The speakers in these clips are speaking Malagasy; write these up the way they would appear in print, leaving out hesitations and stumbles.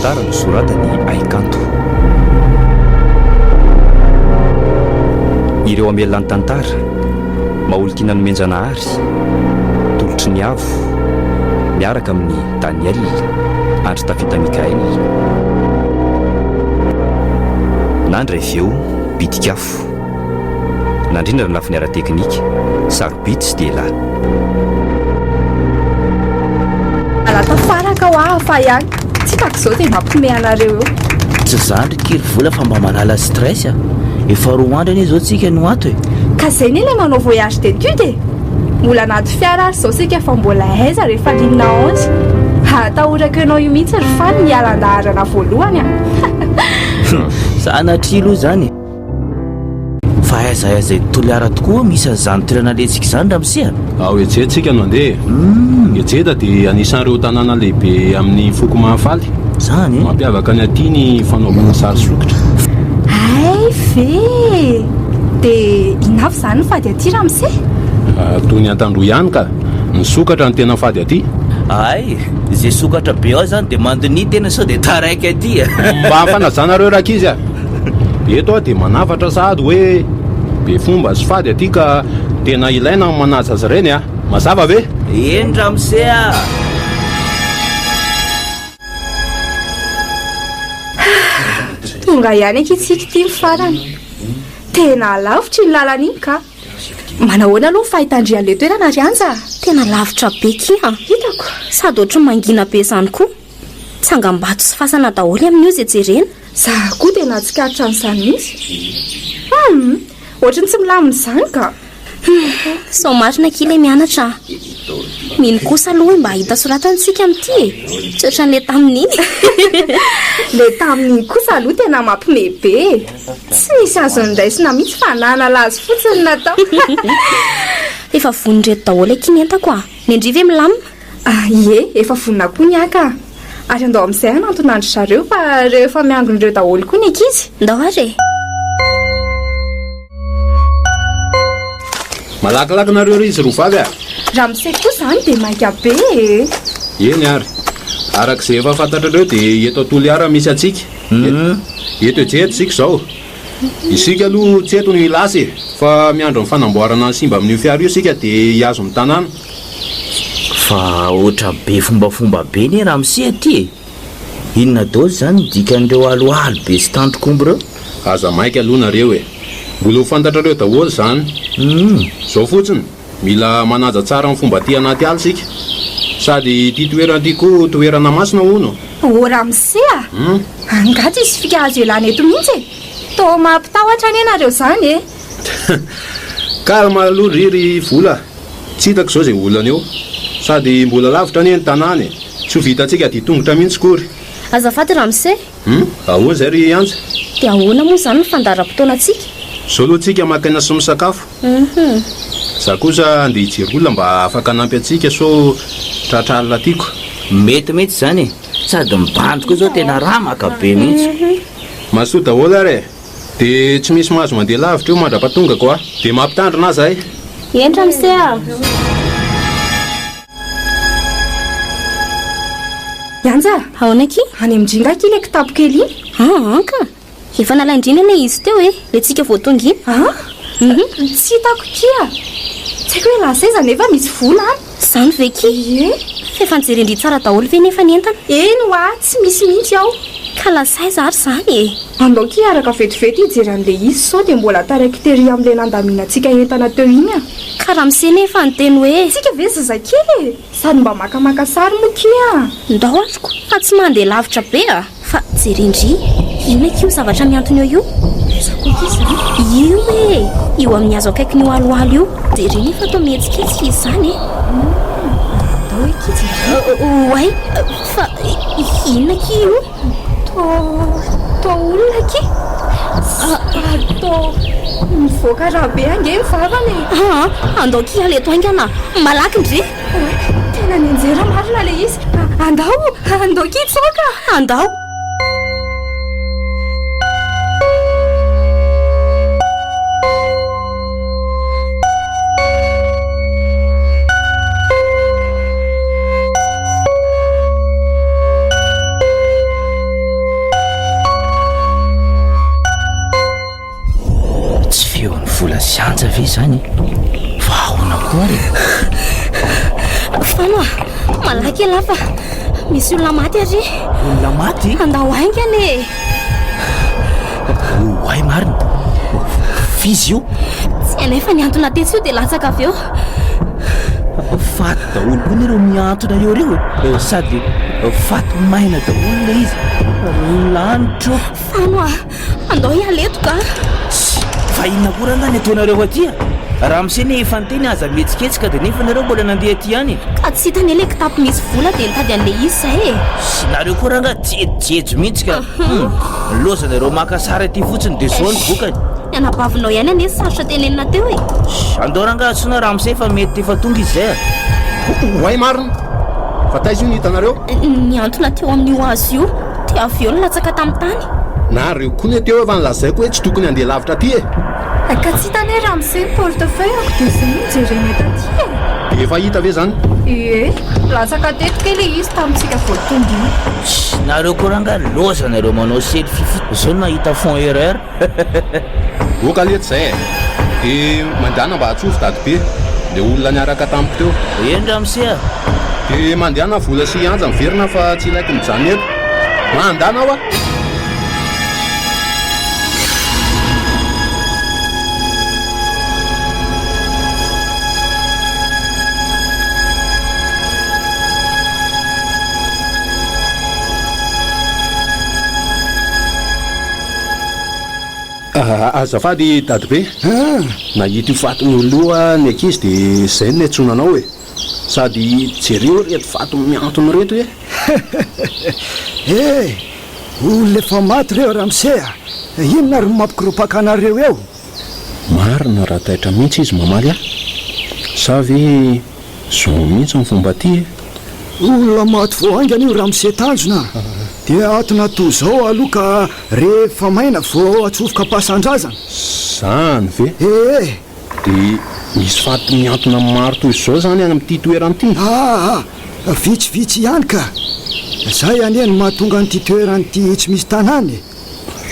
Tantara no soratany Aikanto. Ireo amelan'ny Tantara maolokina nomenjanahary tolotry ny avo miaraka amin'ny Daniel andry tafita Mikael nandra iveo bitikafo nandrindra ny lafiny ara-teknika sarobity sy dela alatafaraka ho afa ihany tsy tako izao dia mampime anareo eo tsy zandry kiry vola fa mba manala stress efa roa andro anie izao tsika no ato e ka izay ny ilay manao voyage d'étude e mbola anaty fiara ary izao sika fa mbola aiza rehefa linona onjy atahorako ianao io mihitsy ry fa ny alan-daharana voalohany a za natrilo zany fa aiza toliara tokoa misy an'izany toerana letsika izany ramisia ao etsehtsika no andeha etseda dia anisan'ireo tanàna lehibe amin'ny foko mahafaly zany mampiavaka ny aty ny fanaovana sary sokotra ay ve dia inafo izany ny fady aty ramse toy ny antandro ihany ka ny sokatra ny tena fady aty ay izay sokatra be ao zany dia mandoni tena sao dia taraiky aty mba hafanazanareo rakizy a eto a dia manafatra sady hoe be fomba sy fady aty ka tena ilaina manaja azy ireny a mazava ve eny ramsea tonga ihany akitsika ity mifarany tena lavitra ny lalana iny ka manahoana aloha fahitandrian'ilay toerana ry anja tena lavitra be kia hitako sady ohatry mangina be izany koa tsangambato sy fasana daholo amin'io izay jerena za koa tena tsikaritra n'izany mihitsy ohatry ny tsy milamina izany ka sao marina kila mianatra mino kosa aloha mba hahita soratantsika amin'ity e tsy ohatran'ilay tamin'iny le tamin'iny kosa aloha tena mampimebe tsy nisy azony raisina mihitsy fa nanala azy fotsiny natao efa vononreto daholo akiny entako a ny andriva e milamina ie efa vonona koa ny aka ary andao amin'izay anantonandry zareo fa rehefa miangon'ireo daholo koa ny ankizy ndao ary malakilaky nareo ry izy rovavy a raha miseko koa izany dia mainka be eny ary arak'izay efa fantatrareo dia eto atoliara misy atsika eto ejetosika izao isika aloha tsy eto ny lasy fa miandro ny fanamboarana ny simba amin'io fiara io sika dia hiazo ny tanàna fa ohatra be fombafomba be ny ramsia aty e inona daoly zany dikan'ireo aloalo be sy tandrokombo ireo aza mainka aloha nareo e mbola ho fantatrareo daholo izany zao fotsiny mila manaja tsara ny fomba ty anaty aly sika sady ty toerana ty koa toerana masina ono o ramsea angaty izy fika azo elana eto mihitsy e to mampitahotra any ianareo izany e kalma aloha riry vola tsy hitako izao izay olana eo sady mbola lavitra any ny tanàny tsy ho vitantsika dia tongotra mihitsy kory azafady ramse ahoana izay ry anja dia ahoana moa izany ny fandaram-potoana antsika zao aloha tsika makaina sy misakafo za kosa andeha hijery olona mba afaka anampy antsika so tratralina tiako mety zany sady mibandiko zao tena raha makabe mihitsy masoa daholo ary e dia tsy misy mahazo mandeha lavitra eo mandra-patongako a dia mampitandrina azy ahy eny ramsea ianja ahoana aky any amindringa aky ilay kitapo kely iny anka efa nalaindrina ilay izy teo e le tsika voatonga iny tsy hitako kia tsy haiko hoe lasaiza nefa misy vola any izany ve ki fa efa nijerendry tsara daholo ve nefa ny entana eny hoa tsy misy mihitsy ao ka lasaiza ary izany e andao ki araka vetivety hijeran'ilay izy sao dia mbola taraiky tery amin'ilay nandaminantsika entana teo iny a ka raha misena efa nyteny hoe tsika ve zazakely e sady mba makamaka sary moa kia ndao ariko fa tsy mandeha lavitra be a fa jerendry ina kio zavatra miantony eo io io e io amin'ny azo akaiky ny aloalo io jereny fa atao mihetsiketsiky izy izany e atao ekizy oay fa inona ki io to olona ki to mivoaka raha be ange mivavana e andao ki aleto aingana malaky ndre tena ny anjera marina le izy andao ki tsoka andao ve zany vahoana koa re fano malaky lafa misy olona maty ary olona maty andao aingany ay marina fizy io tsy anefa ny antona tetsy io dia latsaka avy eo faty daholo koa nereo miantona reo sady faty maina daholo izy lanitro fano andao ialeto ka fa inona koa ngany ataonareo aty raha miseny efa nyteny aza metsiketsika dia nefa nareo mbola nandeha aty any ka tsy hitany le kitapo misy vola dia nitady an'le izy zay sy nareo koa ranga jejejo mihitsy ka loza nareo makasara aty fotsiny dia zao ny bokany ny anabavinao ihany ane sarotra tenenina teo e andao ranga atsona raha misy efa mety efa tonga izy zay oay marina fa taizy io ny hitanareo ny antona teo amin'io azy io dia avy eo ny latsaka tamin'ny tany na reo koa ny teo efa nylazaiko hoe tsy tokony handeha lavitra aty ka tsy hitany raha miseny portefeuille ako dia zay mijereny eto aty dia efa hita ve zany latsaka tetika ile izy tamintsika voatonga io nareo koa ranga loza nareo manao selfie foto zao nahita fond erreur oka lety zay dia mandehana mba hatsofo tady be dia olona niaraka tamiko teo endra misea dia mandehana vola sy anja miverina fa tsy ilaiky mijany eto mandana ao azafady tady be nahita io fatony oloa ny ankizy dia zay ny antsonanao e sady jereo reto vato miantony reto olona efa maty reo raha misea inona ry mampikiropakanareo eo marina raha taitra mihitsy izy mamaly savy zao mihitsy ny fomba ty olona maty voaingana io raha mise tanjona dia atona to zao aloha ka rehefa maina vo atsofoka pasandrazana zany ve dia misy faty miantona maro toy zao zany any amin'ity toeran'ity vitsivitsy ihany ka zay anieny mahatonga n'ity toeran'ity tsy misy tanany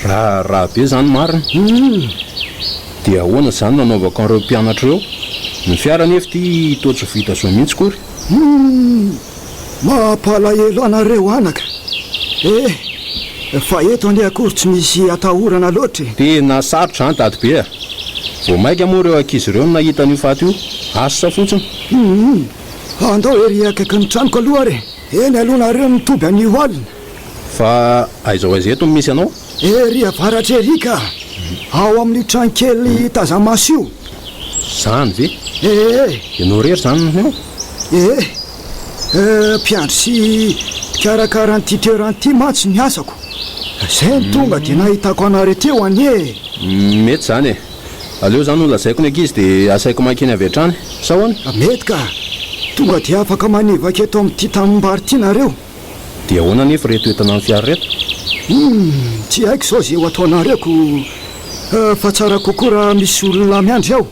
raha be zany marina dia ahoana zany nanaovako an'ireo mpianatra reo ny fiaranefa ty totsy vita zao mihitsy kory mampalahelo anareo anaka fa eto ane akory tsy misy atahorana loatra dia nasarotra zany tady be vao maika moa reo ankizy ireo no nahita n'io faty io asa fotsiny andao ery akaiky ny tranoko aloha re eny aloha nareo mitoby an'io alina fa aizao aiza eto misy anao ery avaratra ery ka ao amin'ny trankely tazamasy io zany ve ianao rery zany mpiandro sy mpikarakara n'ity toeran'ity matsy ny asako zay ny tonga dia nahitako anareteo anie mety zany e aleo zany nolazaiko ny ankizy dia asaiko mankeny avy hatrany sahoana mety ka tonga dia afaka manivaka eto amin'ity tamimbary ity nareo dia ahoana nefa reto entana amin'ny fiara reto tsy haiko zao zay ho ataonareko fa tsara kokoa raha misy olona miandry ao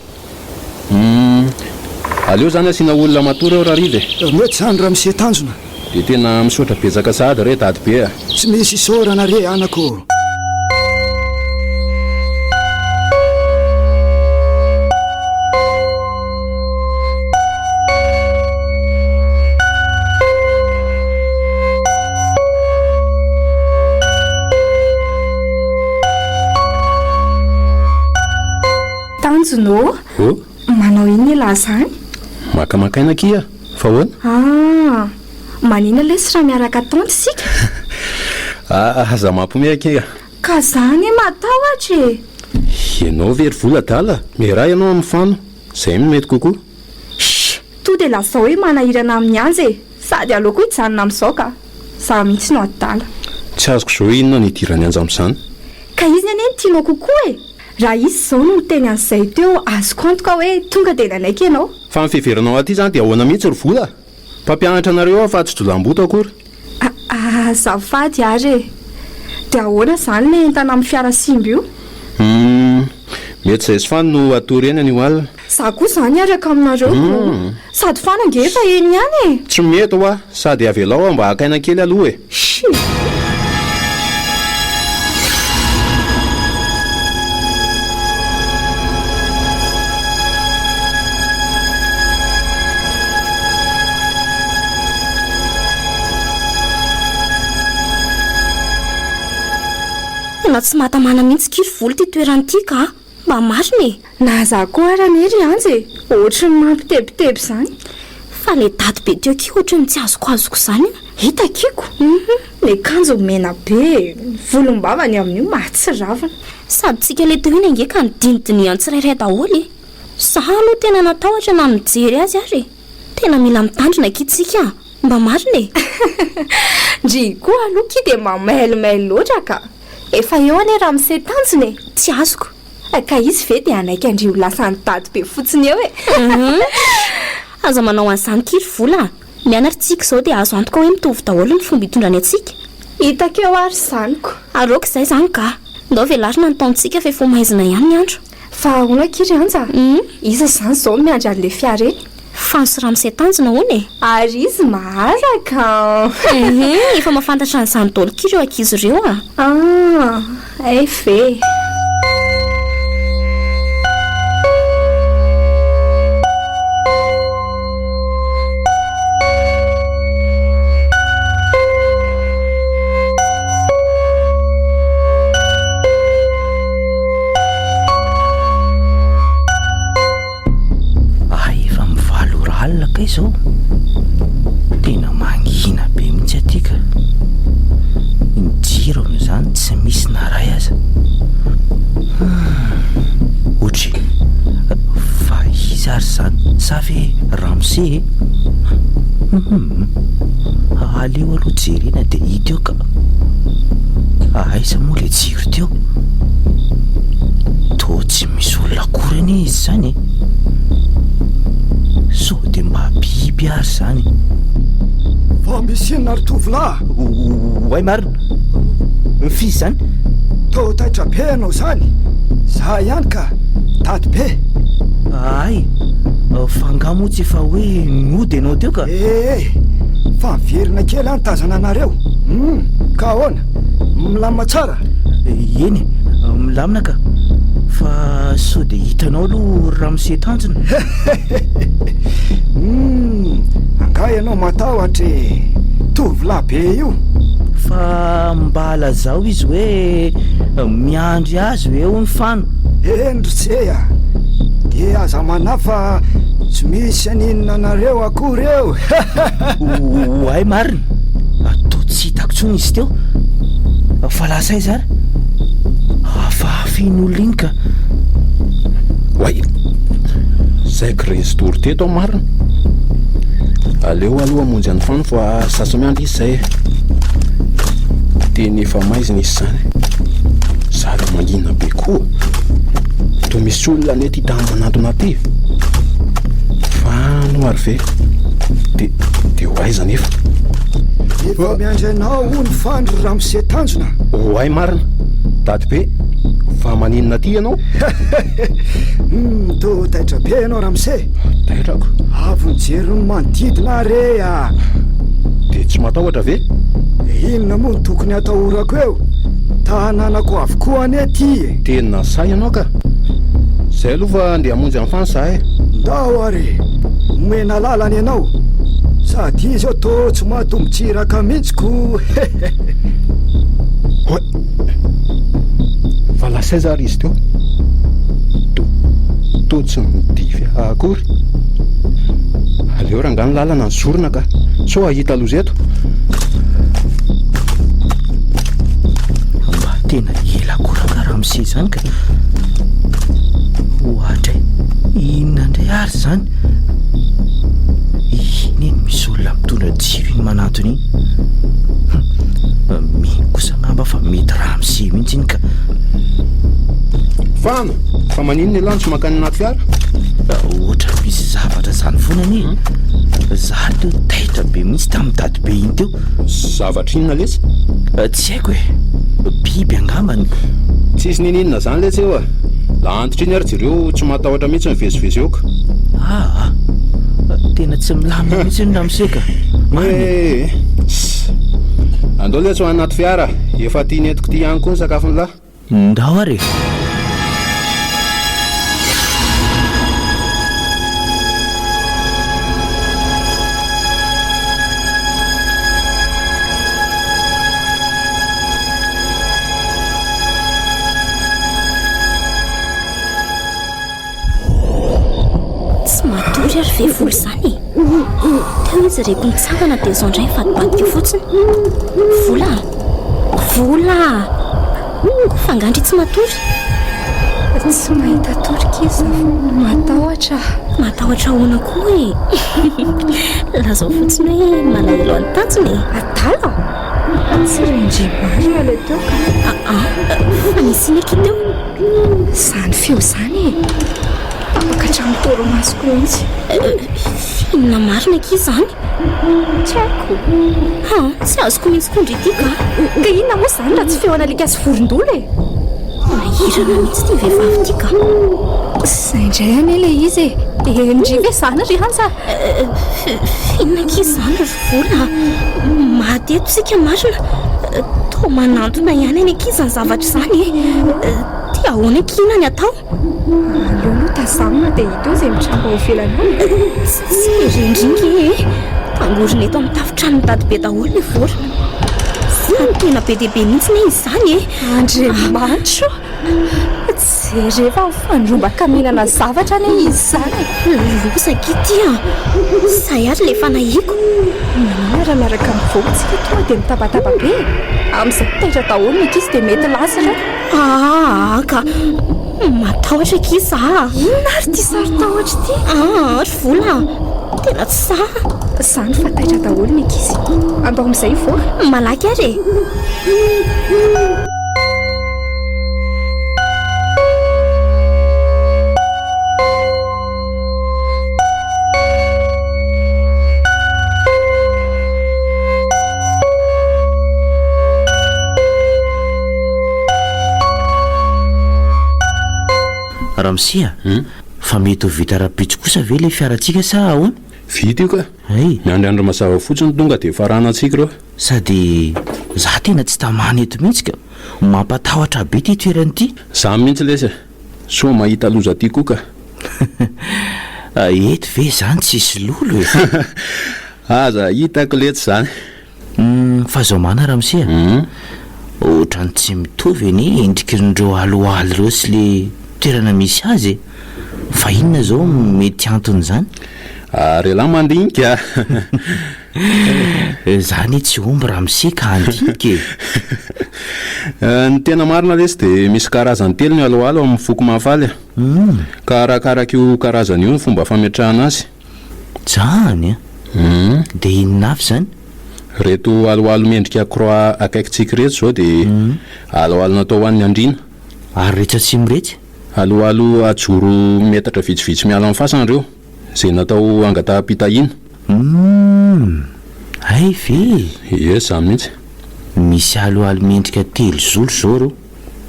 aleo zany asiana olona matory eo raha rive mety zany raha misy tanjona dia tena misotra betsaka sady re tady be tsy misy isorana re anako tanjonao manao iny lahy zany makamakaina kia fa hoana manina lesy raha miaraka tonty sika aza mampomehakea ka zany matahotra ianao very vola dala miraha ianao amin'ny fano zay no mety kokoa to dia lazao hoe manahirana amin'ny anjy e sady aleoko hijanona amin'izao ka za mihitsy no adala tsy azoko zao inona ny idirany anja amin'izany ka izy ny ane ny tianao kokoa e raha izy zao no miteny an'izay teo azoko antoka hoe tonga dia nanaiky ianao fa mifeverinao aty zany dia ahoana mihitsy ry vola mpampianatra anareo fa tsy dolamboto akory azafady ary e dia ahoana zany le entana amin'ny fiara simby io mety zay sy fany no atory eny an'io alina za koa zany araka aminareo sady fanange efa eny ihany e tsy mety ho sady avelao aho mba hakaina kely aloha e tena tsy mahatamana mihitsy kiry volo ty toerany ity ka mba mariny e. Na za koa ara miry anjy ohatry ny mampitebiteby zany. Fa le daty be teo ki ohatry ny tsy azoko zany. Hitakiko ny kanjo mena be volombavany amin'io mahatsiravana. Sady tsika le teo iny ange ka nidinidiniany tsirairay daholo. Za aloha tena natahotra na mijery azy ary. Tena mila mitandrina kitsika mba mariny e. Ndry koa aloha ki de mamailomailo loatra ka. Efa eo ane raha misetanjony tsy azoko. Ka izy ve de anaiky andrio lasa ny daty be fotsiny eo e. Aza manao an'izany kiry vola. Mianaritsika zao dia azo antoka hoe mitovy daholo ny fomba hitondrany antsika. Hitako eo ary zaniko. Aroka izay zany ka. Ndao velarina ny taontsika fa efa maizina ihany ny andro. Fa ahoana kiry anja? Iza zany zao miandry an'le fiara eny? Fanosy ramsetanjona hono e. Ary izy maharaka. Efa mahafantatra an'izany daholo kiry eo ankizy ireo a. Efe. Izao tena mangina be mihitsy atika. Ny jiro amin'izany tsy misy naray aza. Ohatry fa izy ary zany sa ve ramose aleo aloha jerena dia hita eo ka aiza moa le jiro teo. To tsy misy olona akorany izy zany. So dia mba biby ary zany. Fa misinona ry tovolahy. Oay marina. Fizy zany? To taitra be ianao zany. Za ihany ka daty be. Ay, fangamo tsy efa hoe nody ianao teo ka. Fa miverina kely any tazana anareo. Ka ahoana? Milamina tsara? Eny, milamina ka. Fa so dia hitanao aloha ramose-tanjona. Anga ianao matahotra tovolahy be io. Fa mba lazao izy hoe miandry azy hoe eo ny fano. Endry tseya dia aza manafa tsy misy aninona anareo akory eo. Oay marina, atao tsy hitako tsony izy teo. Fa lasa izy ary hafahafa iny olona iny ka. Oay, zay kristory teto ao marina. Aleo aloha amonjy any fano fa sasa miandry izy zay. Teny efa maizina izy zany. Sara mangina be koa. To misy olona nety hita manatona ty. Fano ary ve de hoaiza nefa. Efa miandry anao ho ny fandry ramose-tanjona. Oay marina, daty be. Fa maninona ty ianao? To taitra be ianao ramose. Taitrako. Avy nijery ny manodidina re a. Dia tsy matahotra ve? Inona moa ny tokony atahorako eo? Tanànako avokoa ane ty. Tena say ianao ka. Zay aloha fa ndeha hamonjy amin'ny fano zahay. Ndao ary omena lalany ianao. Sady izy eo to tsy mahatombontsiraka mihitsiko. Fa lasaiza ary izy teo. To tsy midify akory. Aleo raha ngany lalana ny zorona ka so ahita loza eto. Mba tena ela koraka ramose zany ka. Ohatra inona indray ary zany. Ineny misy olona mitondra jiro iny manatony iny. Mino kosa ngamba fa mety ramose mihitsy iny ka. Fano, fa manino ny lantsy makany anaty fiara? Ohatra misy zavatra zany foana ni. Za teo taitra be mihitsy tamin'ny daty be iny teo. Zavatra inona lesy? Tsy haiko hoe biby angambany. Tsisy nininona zany lesy eo a. La antitra iny ary jireo tsy matahotra mihitsy mivezivezy eo ka. Tena tsy milamina mihitsy ny ramose ka. Andao lesy ho anaty fiara. Efa tia netiko ty ihany koa ny sakafony lahy. Ndao ary. jereko ny sangana dia izao indray vadibadika fotsiny. Vola fangandry tsy matory. Tsy mahita torika matahotra hoana koa e. Lazao fotsiny hoe malahelo any tanjony. Adala tsy rendrimary ale teo fa nisy iny aky teo. Zany feo zany e. Tapaka hatramy toromasoko mihitsy. Inona marina aky zany? Tsy haiko. Tsy azoko mihitsy kondry ity ka. Ka inona moa zany raha tsy feo analika sy vorondolo e. Nahirana mihitsy ty vehivavy ty ka. Zay indray any ilay izy e. Ndry ve zany ry hansa? Inona aky zany ry Vola? Mahateto sika marina. Tao manantona ihany any aky zany zavatra izany e. Ty ahoana aky inona ny atao? Alolo tazamina dia hita eo izay mitranga ao ivelanao. Tsy rendringy e. Tangorona eto amin'ny tafitrano dadibe daholo ny Vola. Sady tena be dia be mihitsy ne izy izany e. Andriamanitro, jereva fandrombaka mihinana zavatra ne izy izany. Losaka ity Zay ary le fanahiko. Raha miaraka mivoatsika tonga dia mitabataba be. Amin'izay taitra daholo ny ankizy dia mety lasatra. Ka matahotra ankizy Inona ary ty sary tahotra ty? Ry Vola, tena tsy saha. Zany fa taitra daholo ny ankizy. Andao amin'izay voaka. Malaky ary e. Ramsia, fa mety ho vita rapitso kosa ve le fiarantsika sa ahoana? Vita io ka. Miandriandro mazava fotsiny tonga dia faranantsika reo. Sady za tena tsy tamana eto mihitsy ka mampatahotra be ty toerana ity. Za mihitsy lesa so mahita loza ty koa ka. Eto ve zany tsisy lolo e. Aza hitako letsy zany. Fa zao mana Ramsia, ohatrany tsy mitovy anie endrikin'ireo aloalo ireo sy le toerana misy azy. Fa inona zao mety antony zany? Rela mandinika. Zany tsy omby Ramsia ka andinika e. Ny tena marina lesy dia misy karazany telo ny aloalo amin'ny foko mahafaly. Ka arakaraka io karazany io ny fomba fametrahana azy. Zany dia inona avy zany? Reto aloalo mendrika croix akaikitsika reto zao dia aloalo natao hoan'ny andriana. Ary rehetra tsy miretsy? Aloalo ajoro metatra vitsivitsy miala amin'ny fasana reo, izay natao angataham-pitahiana. Ay ve? Ie, zany mihitsy. Misy aloalo mendrika telo zoro zao reo,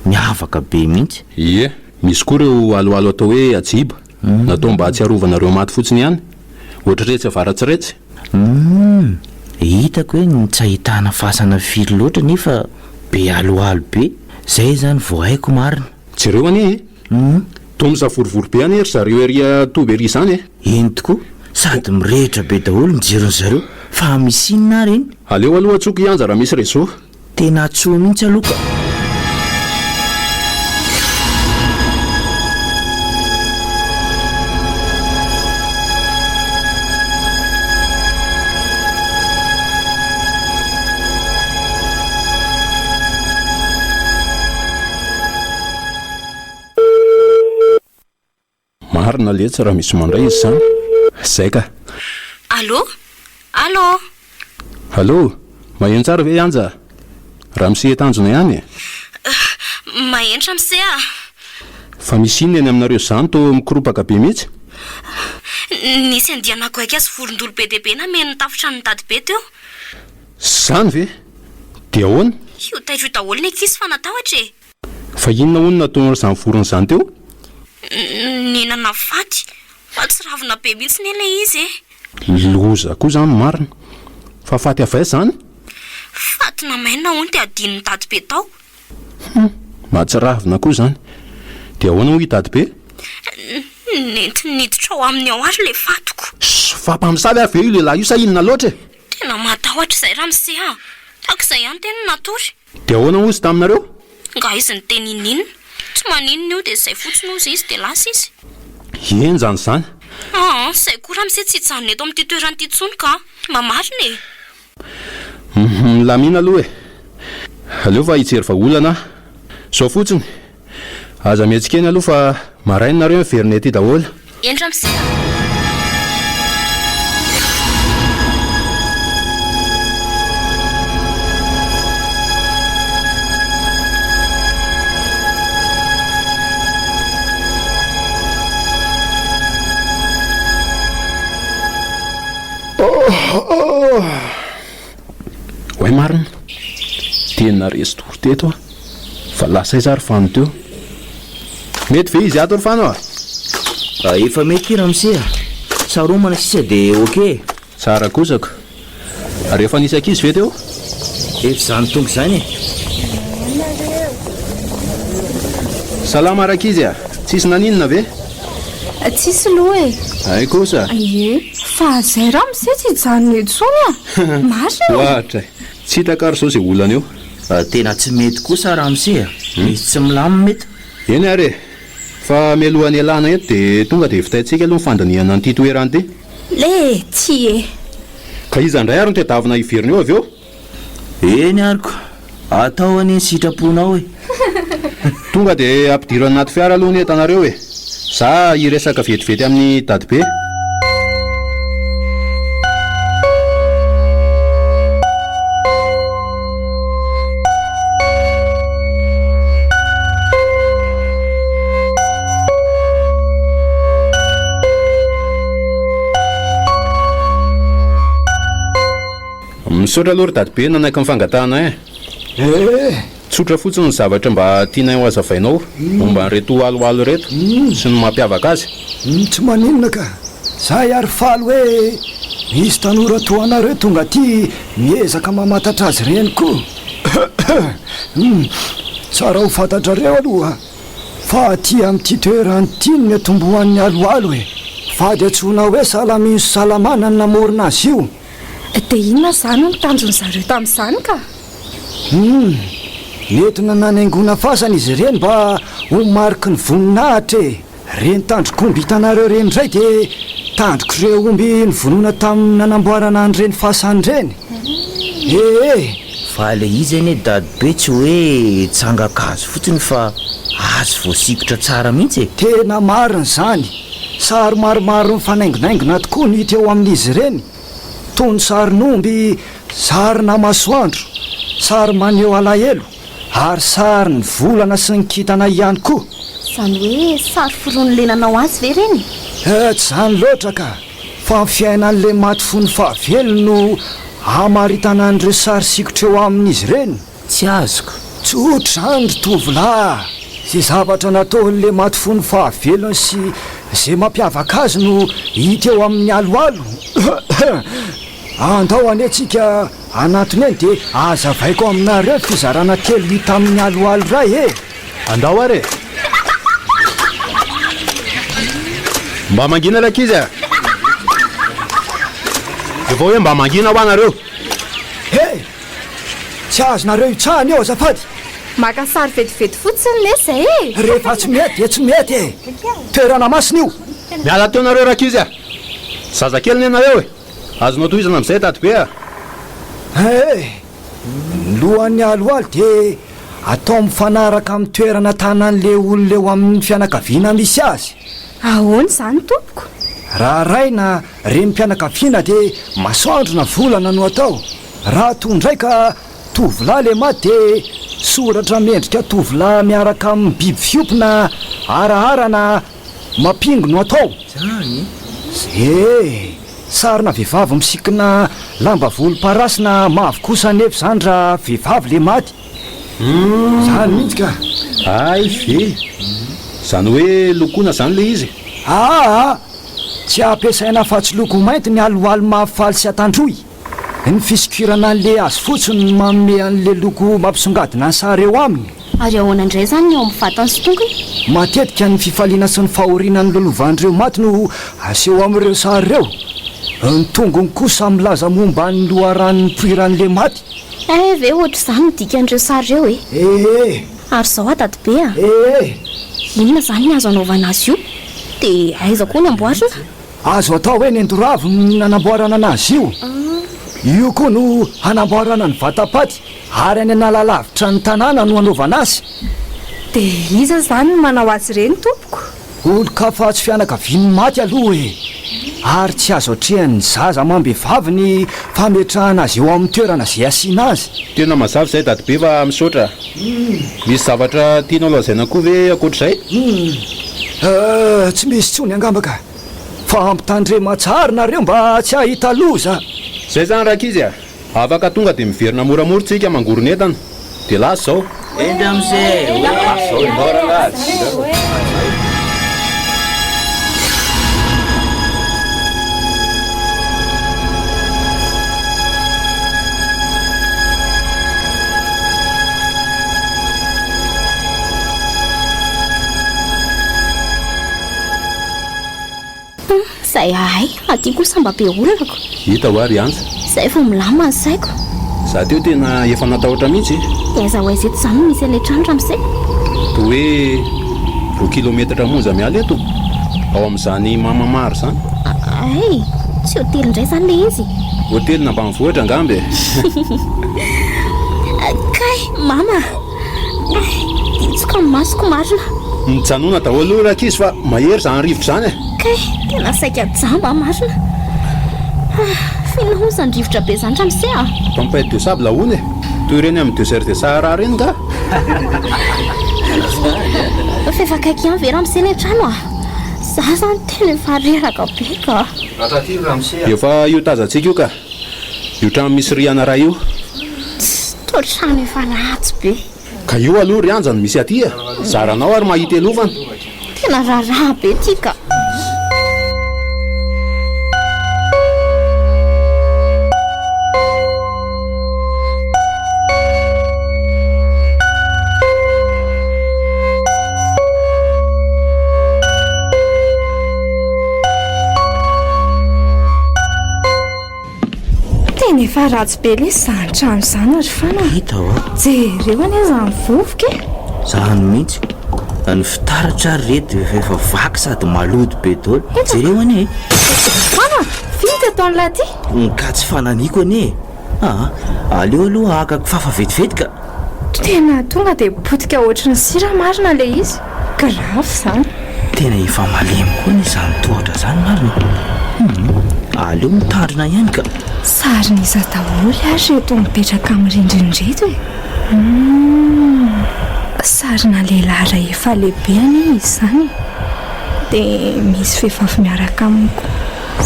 miavaka be mihitsy. Ie, misy koa reo aloalo atao hoe ajiba, natao mba hatsiarovana maty fotsiny ihany, ohatraretsy avaratsiretsy. Hitako hoe tsy ahitana fasana firy loatra nefa be aloalo be. Zay zany vao haiko marina. Jereo anie toa misavorovoro be any ery zareo ery toby ery izany e. Eny tokoa, sady mirehitra be daholo ny jeron'ny zareo. Fa misy inona reny? Aleo aloha atsoky ihanja raha misy réseau. Tena atsoa mihitsy aloha ka. Marina letsy raha misy mandray izy zany. Zay ka. Allô? Allô, maheno tsara ve anja? Ramsia tanjona ihany. Mahentra Ramsia. Fa misy inona eny aminareo zany to mikoropaka be mihitsy? Nisy andianako aika sy vorondolo be dia be nameno tafitrano dadibe teo. Zany ve? Dia ahoana? Io taitra io daholo ny ankizy fa natahotra e. Fa inona hono nataony izany vorona izany teo? Ninana faty, fa tsy ravina be mihitsy ny ilay izy e. Loza koa zany marina. Fa faty avay zany? Faty namaina hono dia adin'ny dadibe tao. Mahatsiravina koa zany. Dia ahoana hoy dadibe? Nety niditra ao amin'ny ao ary le fatoko. Fampamosavy avy eo lehilahy io sa inona loatra e? Tena matahotra izay Ramsia. Takizay ihany tena natory. Dia ahoana hozy taminareo? Nga izy ny teny ininona. Tsy maninona io dia izay fotsiny hozy izy dia lasa izy. Eny zany. Zay koa raha misy tsy hijanona eto amin'ity toerana ity tsony ka mamarina e. Lamina aloha e. Aleo fa hijery vaolana. Sao fotsiny. Aza mihetsikeny aloha fa marainareo miverina ety daholo. Endra misy. Oe marina. Tena resy tory teto a. Fa lasa izary fano teo. Mety ve izy ato ry fano a? Efa mety raha mise saromana sisa dia okey. Tsara kosako. Rehefa nisy ankizy ve teo? Efa zany tonga izany e. Salama rakizy a. Tsisy naninona ve? Tsisy loha e. Ay kosa. Fa zay raha misy tsy hijanona eto tsony a. Marina. Ohatra. Tsy hitakary zao izay olana eo. Tena tsy mety kosa raha mise izy tsy milamina mety. Eny ary e. Fa mialohan'ny alana eto dia tonga dia vitaintsika aloha fandaniana an'ity toerana ity. Le tsy e. Ka iza indray ary no tedavina iverina eo avy eo? Eny ariko atao any sitraponao e. Tonga dia ampidiro anaty fiara aloha ny entanareo e. Za hiresaka vetivety amin'ny dadibe. Misaotra aloha ry dadibe nanaiky mifangatahana e. Tsotra fotsiny ny zavatra mba tiana ho azavainao momba an'ireto aloalo reto sy ny mampiavaka azy. Tsy maninona ka. Za ary faly hoe misy tanora toanareo tonga ty miezaka mamantatra azy reny koa. Tsara ho fantatrareo aloha fa ty amin'ity toerany ty ny atombohan'ny aloalo e. Fady antsona hoe salamiso salamana ny namorina azy io. Dia inona zany ny tanjony zareo tamin'izany ka? Nentina nanaingona fasana izy ireny mba ho mariky ny voninahitra e. Reny tandrokomby hitanareo reny indray dia tandrok'ireo omby ny vonona tamin'ny nanamboarana an'ireny fasany ireny. Fa le izy anie dadibe tsy hoe tsangakazo fotsiny fa azo voasikotra tsara mihitsy e. Tena marina izany. Sary maromaro mifanainginaingina tokoa no hita eo amin'izy ireny. Toy ny sarin'omby, sarina masoandro, sary maneho alahelo, ary sary ny volana sy ny kintana ihany koa. Izany hoe sary firononlenanao azy ve reny? Tsy zany loatra ka. Fa ny fiainan'ilay maty fony fahavelo no hamaritana an'ireo sary sikotra eo amin'izy ireny. Tsy azoko. Tsotra zany ry tovolahy. Izay zavatra nataon'ilay maty fony fahavelony sy izay mampiavaka azy no hita eo amin'ny aloalo. Andao anetsika anatiny eny dia azavaiko aminareo fizarana telo hita amin'ny aloalo ray e. Andao ary. Mba mangina rakizy a. Efa hoe mba mangina ho anareo. Tsy azonareo itsahany eo azafady. Maka sary vetivety fotsiny le zay e. Rehefa tsy mety dia tsy mety e. Toerana masina io. Miala teo nareo rakizy a. Zazakely ny anareo e. Azonao tohizana amin'izay dadibe a. Lohan'ny aloalo dia atao mifanaraka amin'ny toerana tanan'ilay olona eo amin'ny fianakaviana misy azy. Ahoana izany tompoko? Raha raina reny mpianakaviana dia masoandro na volana no atao. Raha toy ndraika tovolahy le maty dia soratra mendrika tovolahy miaraka amin'ny biby fiopina arahara na mampingo no atao. Sarina vehivavy misikina lamba volomparasina mavo kosa nefa zany raha vehivavy le maty. Zany mihitsy ka. Ay ve. Zany hoe lokoina zany le izy. Tsy ampiasaina fa tsy loko mainty ny aloalo mahafaly sy atandroy. Ny fisikirana an'le azy fotsiny ny manome an'le loko mampisongadina ny sary eo aminy. Ary ahoana indray zany ny eo amin'ny vatany sy tongony? Matetika ny fifaliana sy ny fahorianan'ny lolovan'ireo maty no aseho amin'ireo sary ireo. Ny tongony kosa milaza momba ny loharan'ny poiran'le maty. Ve ohatra izany ny dikan'ireo sary ireo e? Ary izao a dadibe a? Inona zany ny azo anaovana azy io? Dia aiza koa ny amboarina? azo atao hoe nendoravo nanamboarana anazy io koa no hanamboarana ny vatapaty ary any analalavitra ny tanàna no anaovana azy dia iza zany no manao azy ireny tompoko olo-kafa tsy fianakaviany maty aloha e ary tsy azo atrehan'ny zaza mambehivavy ny fametrahana azy eo amin'ny toerana izay asiana azy tena mazava izay dadibe fa misaotra misy zavatra tianao lazaina koa ve akoatr'izay tsy misy tsony angambaka fa ampitandrema tsara nareo mba tsy hahita loza zay zany rakizy a afaka tonga dia miverina moramoritsika mangoronetana dia lasy zao endry am'izay zay ahay aty kosa mba be olonako hita ho ary anja zay vao milama ny saiko za teo tena efa natahotra mihitsy aiza ho aiza eto zany misy aletrandra amin'izay toa hoe 2 kilometatra monja miala eto ao amin'izany mamamary zany ay tsy hotely indray zany le izy hotely na mbanivohitra angambe kay mama tsoka masoko marina mijanona daholo rakizy fa mahery zany rivotra zany kay tena saika jamba marina fina hozy andrivotra be zany ram'izay a tempête de sable hony toy ireny amin'ny désert de Sahara reny ka fefa kaiky ihany vera amin'izay le trano a za zany tena efa reraka be ka efa io tazantsika io ka io trano misy riana raha io to trano efa ratsy be ka io aloha ry anjany misy aty a zaranao ary mahita elovana tena raharaha be ty ka tena efa ratsy be le zany trano izany ary fana hita ho jereo any zany vovoka zany mihitsy ny fitaratra reto efa vaky sady malody be dolo jereo any fana vita atao ny laty ka tsy fananiko anie aleo aloha akako fafa vetivety ka tena tonga dia potika ohatry ny sira marina le izy grave zany tena efa malemy koa ny zany tohatra zany marina aleo mitandrina ihany ka saryn'iza daholo ary reto mipetraka amin'ny rindrinreto sarina lehilahy ray efa lehibe any izy zany dia misy vehivavy miaraka amiko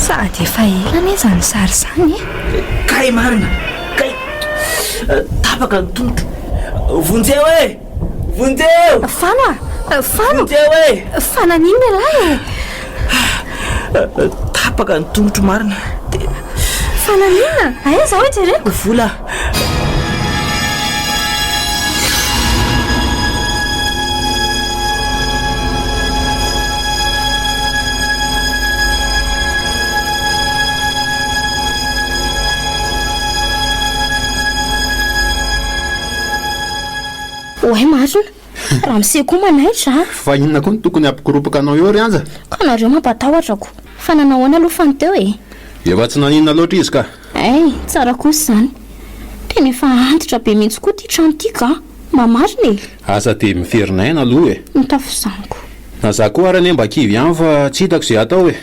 sady efa elana izany sary zany kay marina kay tapaka ny tongotra vonjeo e vonjeo fana vonjeo e fanan'iny lahy tapaka ny tongotro marina fanan'inona aiza hoe jereko vola ohay marina raha miseko manaitra fa inona koa ny tokony ampikoropaka anao eo ry anja ka nareo mampatahotrako fa nanahoana aloha fany teo e efa tsy naninona loatra izy ka ay tsara kosa zany tena efa antitra be mihitsy koa ty trano ty ka mba marina e asa dia miferinaina aloha e nitafozaniko na za koa ary ane mba kivy ihany fa tsy hitako izay atao e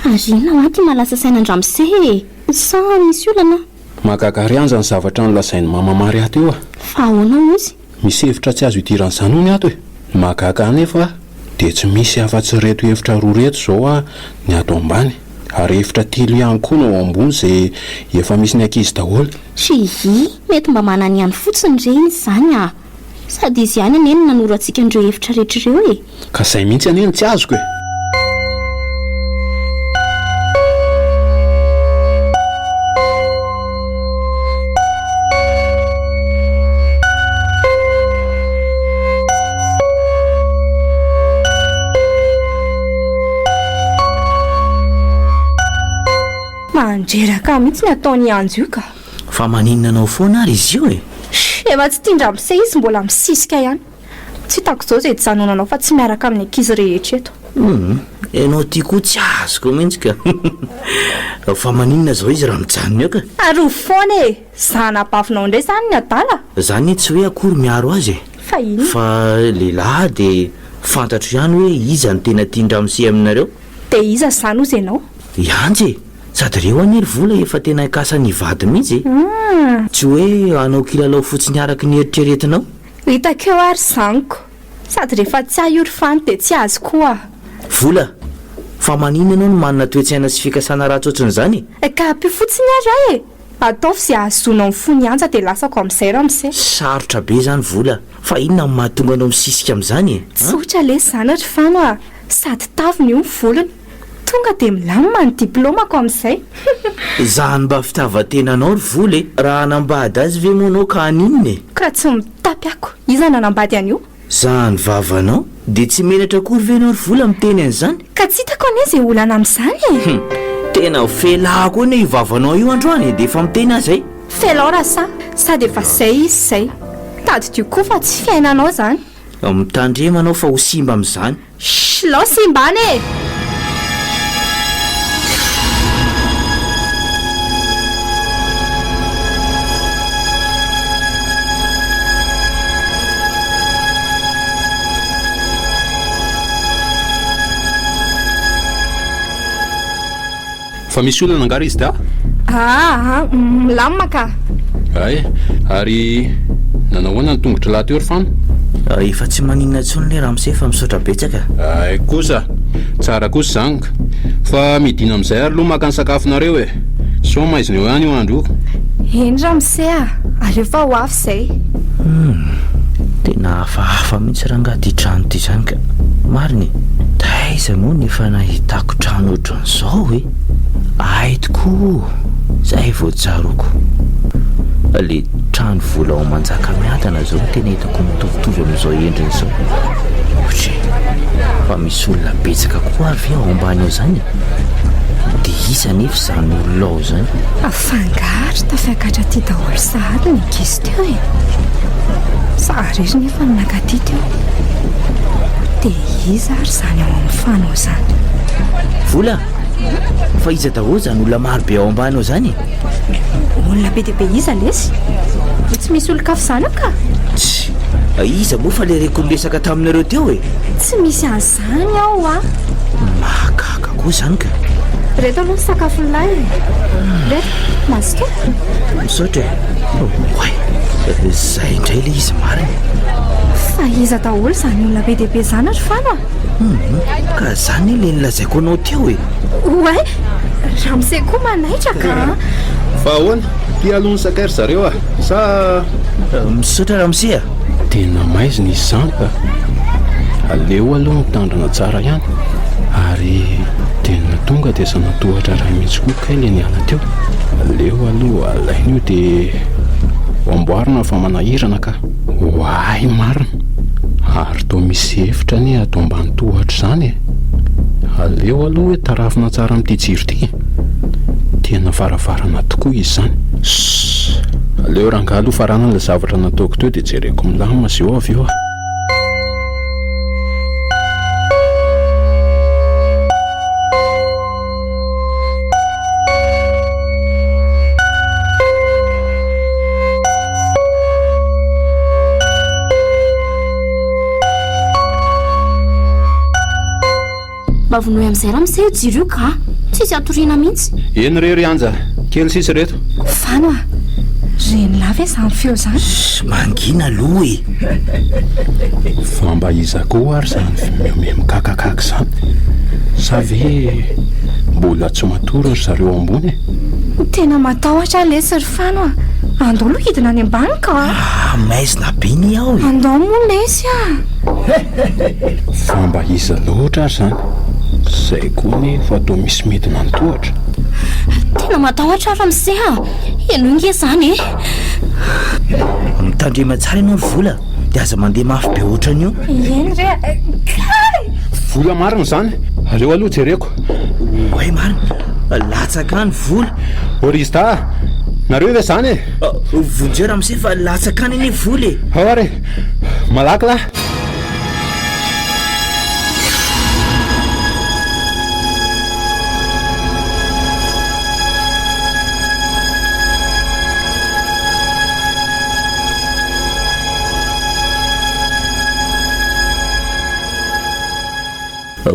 ary inona ho aty malasa sainandramose e sa misy olana mahakakary anja ny zavatra nolazainy mamamary ato eo a fa ahoana izy misy hevitra tsy azo hidiran'izany ho ny ato e mahakaka anefa dia tsy misy afa-tsy reto hevitra roa reto zao a ny ato ambany ary hevitra telo ihany koa no ao ambony izay efa misy ny ankizy daholo sihi mety mba manany ihany fotsiny re izy zany a sady izy ihany aneny nanoro antsika an'ireo hevitra rehetrareo e ka izay mihitsy aneny tsy azoko e mandreraka mihitsy ny ataony anjo io ka fa maninona anao foana ary izy io e efa tsy tiandramose izy mbola misisika ihany tsy hitako izao izay tsy zanonanao fa tsy miaraka amin'ny ankizy rehetra eto ianao ty koa tsy azoko mihitsy ka fa maninona zao izy raha mijanony eo ka ary foana e zanapafinao indray zany ny adala zany tsy hoe akory miaro azy fa iny fa lehilahy dia fantatro ihany hoe iza ny tena tian-dramose aminareo dia iza zany ozy ianao ianjy sady reo aniry vola efa tena ikasany vady mihitsy tsy hoe anao kilalao fotsiny araky ny eritreretinao hitakeo ary zaniko sady rehefa tsy aiory fany dia tsy azy koa vola fa manina ianao no manana toetsaina sy fikasana raha tsoatrin'izany ka mpifotsiny ary ahy e ataovy izay ahazonao amin'ny fony anja dia lasako amin'izay ramose sarotra be zany vola fa inona ny mahatonga anao misisika amin'izany e tsotra le zanatra fano a sady taviny io ny volony tonga dia milamina ny diplômako amin'izay zany mba fitavatenanao ry vola e raha hanambady azy ve moanao ka aninona e ka raha tsy mitapy ako iza nanambady an'io zany vavanao dia tsy menatra kory ve anao ry vola miteny an'izany ka tsy hitako anie izay olana amin'izany e tena felahy koa ne ivavanao io androany dia efa miteny azy ay felao raha sa sady efa izay izy izay tady dio koa fa tsy fiainanao zany mitandremanao fa ho simba amin'izany lao simbany e fa misy olana angara izy da milamina ka ay ary nanahoana ny tongotra lahy teo ry fano efa tsy maninona tsony le ramose fa misaotra betsaka ay kosa tsara kosa zanaka fa midina amin'izay ary aloha maka ny sakafonareo e so maiziny eo ihany io andro eny ramose a ary efa ho afy izay tena hafahafa mihitsy raha ngady trano ty zany ka mariny taiza moa nefa nahitako trano ohatran'izao e ay tokoa zay voatsaroko le trano vola ao manjaka miadana zao tena hitako mitovitovy amin'izao endriny zao otre fa misy olona betsaka koa ary ve ao ambany ao zany dia iza nefa zany olona ao zany afangary tafiakatra ty daholo sahady ny ankizy teo e saharery nefa ninakaty teo dia iza ary zany ao amin'ny fanao zany vola fa iza daholo zany olona marobe ao ambany ao zany olona be dia be iza lesy tsy misy olo-kafo zany ao ka tsy iza moa fa le reko nilesaka taminareo teo e tsy misy an'izany ao a mahakaka koa zany ka reto aloha ny sakafo nylay reto masika misaotra oay zay indray le izy mariny fa iza daholo zany olona be dia be zany ary fana ka zany le nilazaiko anao teo e oay ramose koa manaitra ka fa ahoana ty aloha ny sakairy zareo a sa misaotra ramose a tena maizina izy zany ka aleo aloha mitandrina tsara ihany ary tena tonga dia sanatohatra raha mihitsy koa kay le niala teo aleo aloha alaina io dia amboarina fa manahirana ka hoay marina ary toa misy efitra ny atao ambany tohatra izany e aleo aloha hoe tarafina tsara amin'ity jiro ity tena faravarana tokoa izy zany aleo raha ngaloha farana la zavatra nataoko teo dia jereko milamina sy eo avy eo a mavinoy amin'izay raha miseo jiro io ka tsisy atoriana mihitsy eny rery anja kely sisy reto fano a reny lava e zany feo zany mangina aloha e fa mba iza koa ary zany miome mikakakaka zany sa ve mbola tsy matory ry zareo ambony e tena matahotra lesy ry fano a andao aloha hidina any ambany ka maizina be ny ao e andao moa lesy a fa mba iza loatra ary zany zay koa ny fa toa misy midina ny tohatra tena matahotra raha mise a eno inge zany e mitandrema tsara ianao ry vola dia aza mandeha mafy be ohatran'io eny re vola marina zany aleo aloha jereko oay marina latsaka any vola orista nareo ve zany e vonjeo raha mise fa latsaka any eny vola e ao ary malaky lahy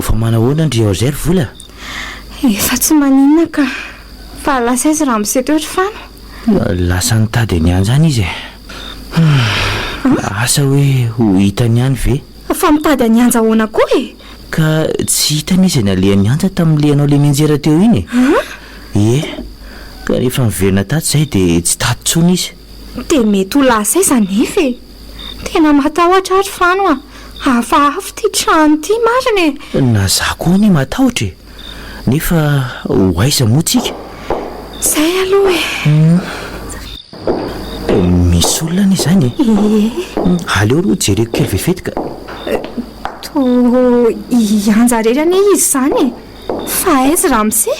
fa manahoana ndry ao zay ry vola efa tsy maninona ka fa lasa izy raha miseto ohatry fano lasa nitady any any zany izy asa hoe ho hitany any ve fa mitady anyanja ahoana koa e ka tsy hitany izy na le anyanja tamin'le anao le menjera teo iny e ka rehefa miverina taty zay dia tsy tady tsony izy dia mety ho lasa izy anefa e tena matahotra ary fano a hafahafa ty trano ty marina e na za koa ny matahotra e nefa ho aiza moa tsika zay aloha e misy olona ny zany aleo aloha jereko kely vevetika to ianja rery ane izy zany e fa aizy raha mise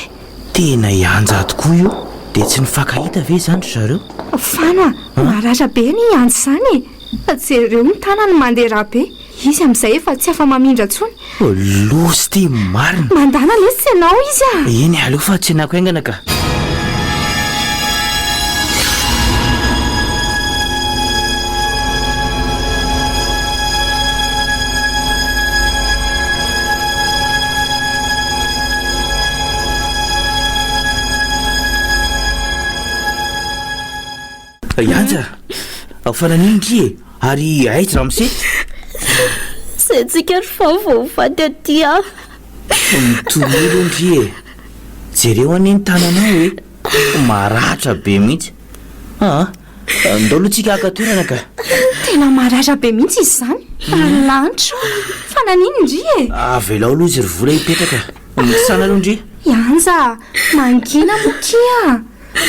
tena ianja tokoa io dia tsy nifankahita ve zany ry zareo fano a maratra be ny ianjy zany e fa jereo ny tanany mandeha raha be izy amin'izay efa tsy afa mamindra tsony losy ty marina mandana lesy tsy anao izy a eny aleo fa tsy anako aingana ka ianja afananindry e ary aizy raha mise zay tsika ry fa voavady aty a mitololo ndry e jereo anie ny tananao hoe maratra be mihitsy ndao aloha tsika akatoerana ka tena maratra be mihitsy izy zany lanitra fa nanino ndry e avelao aloha izy ry vola hipetraka misana aloha ndry ianja mangina mokia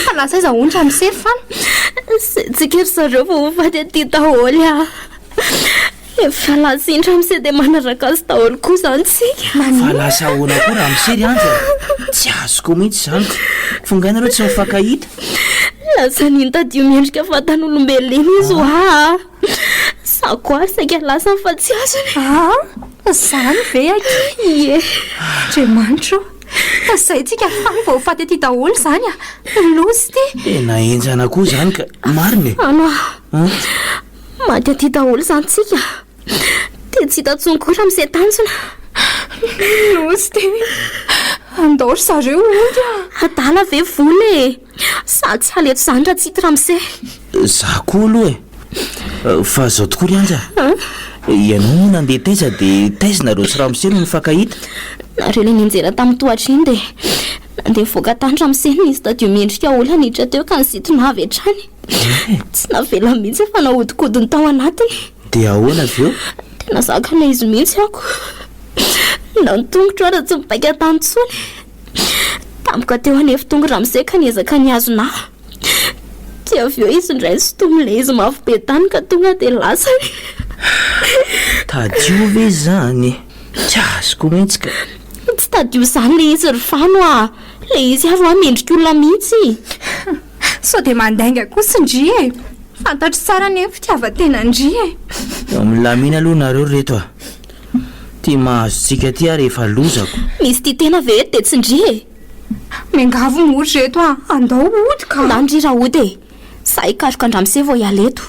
fa lasa iza ondra misery fano zay tsika ry zareo voavady aty daholo a efa lasindra mise dia manaraka azy daholo koa zany tsika fa lasa ahoana koa raha misery anja tsy azoko mihitsy zany fongaina reo tsy mifankahita lasa niny tadio miendrika fatan'olombelona izy oa sa koa saika lasa fa tsy azony zany ve aky ie andriamanitro zay tsika fany voafaty aty daholo zany a losy ty tena enjana koa zany ka marina ano maty aty daholo zany tsika dia tsy hitatsony koa raha mise tanjona losy ty andaory zareo ondy a adala ve vola e sa tsy haleto zany raha tsy hity raha mise za koa aloha e fa zao tokoa ry anja ianao nandeha taiza dia taizina sy raha mise no nifankahita nareo le ninjera tamin'ny tohatra iny dia nandeha mivoaka tany raha mise ny izy tadio miendrika olona niditra teo ka nysitona avy hatrany tsy navela mihitsy efa nahodikodiny tao anatiny dia ahoana avy eo tena zakana izy mihitsy ako na nitongotra raha tsy mibaika tany tsony tampoka teo anefa tonga raha mise ka niezaka niazona dia avy eo izy ndray sotomile izy mafy be tany ka tonga dia lasany tadio ve zany tsy azoko mihitsy ka tsy tadio zany le izy ry fano a le izy avy mendrika olona mihitsy sao dia mandainga kosa ndry e fantatry tsara nefa fitiava-tena ndry e milamina aloha nareo reto a tia mahazotsika ty a rehefa lozako misy ty tena ve eto dia tsy ndry e miangavo mory reto a andao ody ka na ndry raha ody e za hikaroka andramise vao hiala eto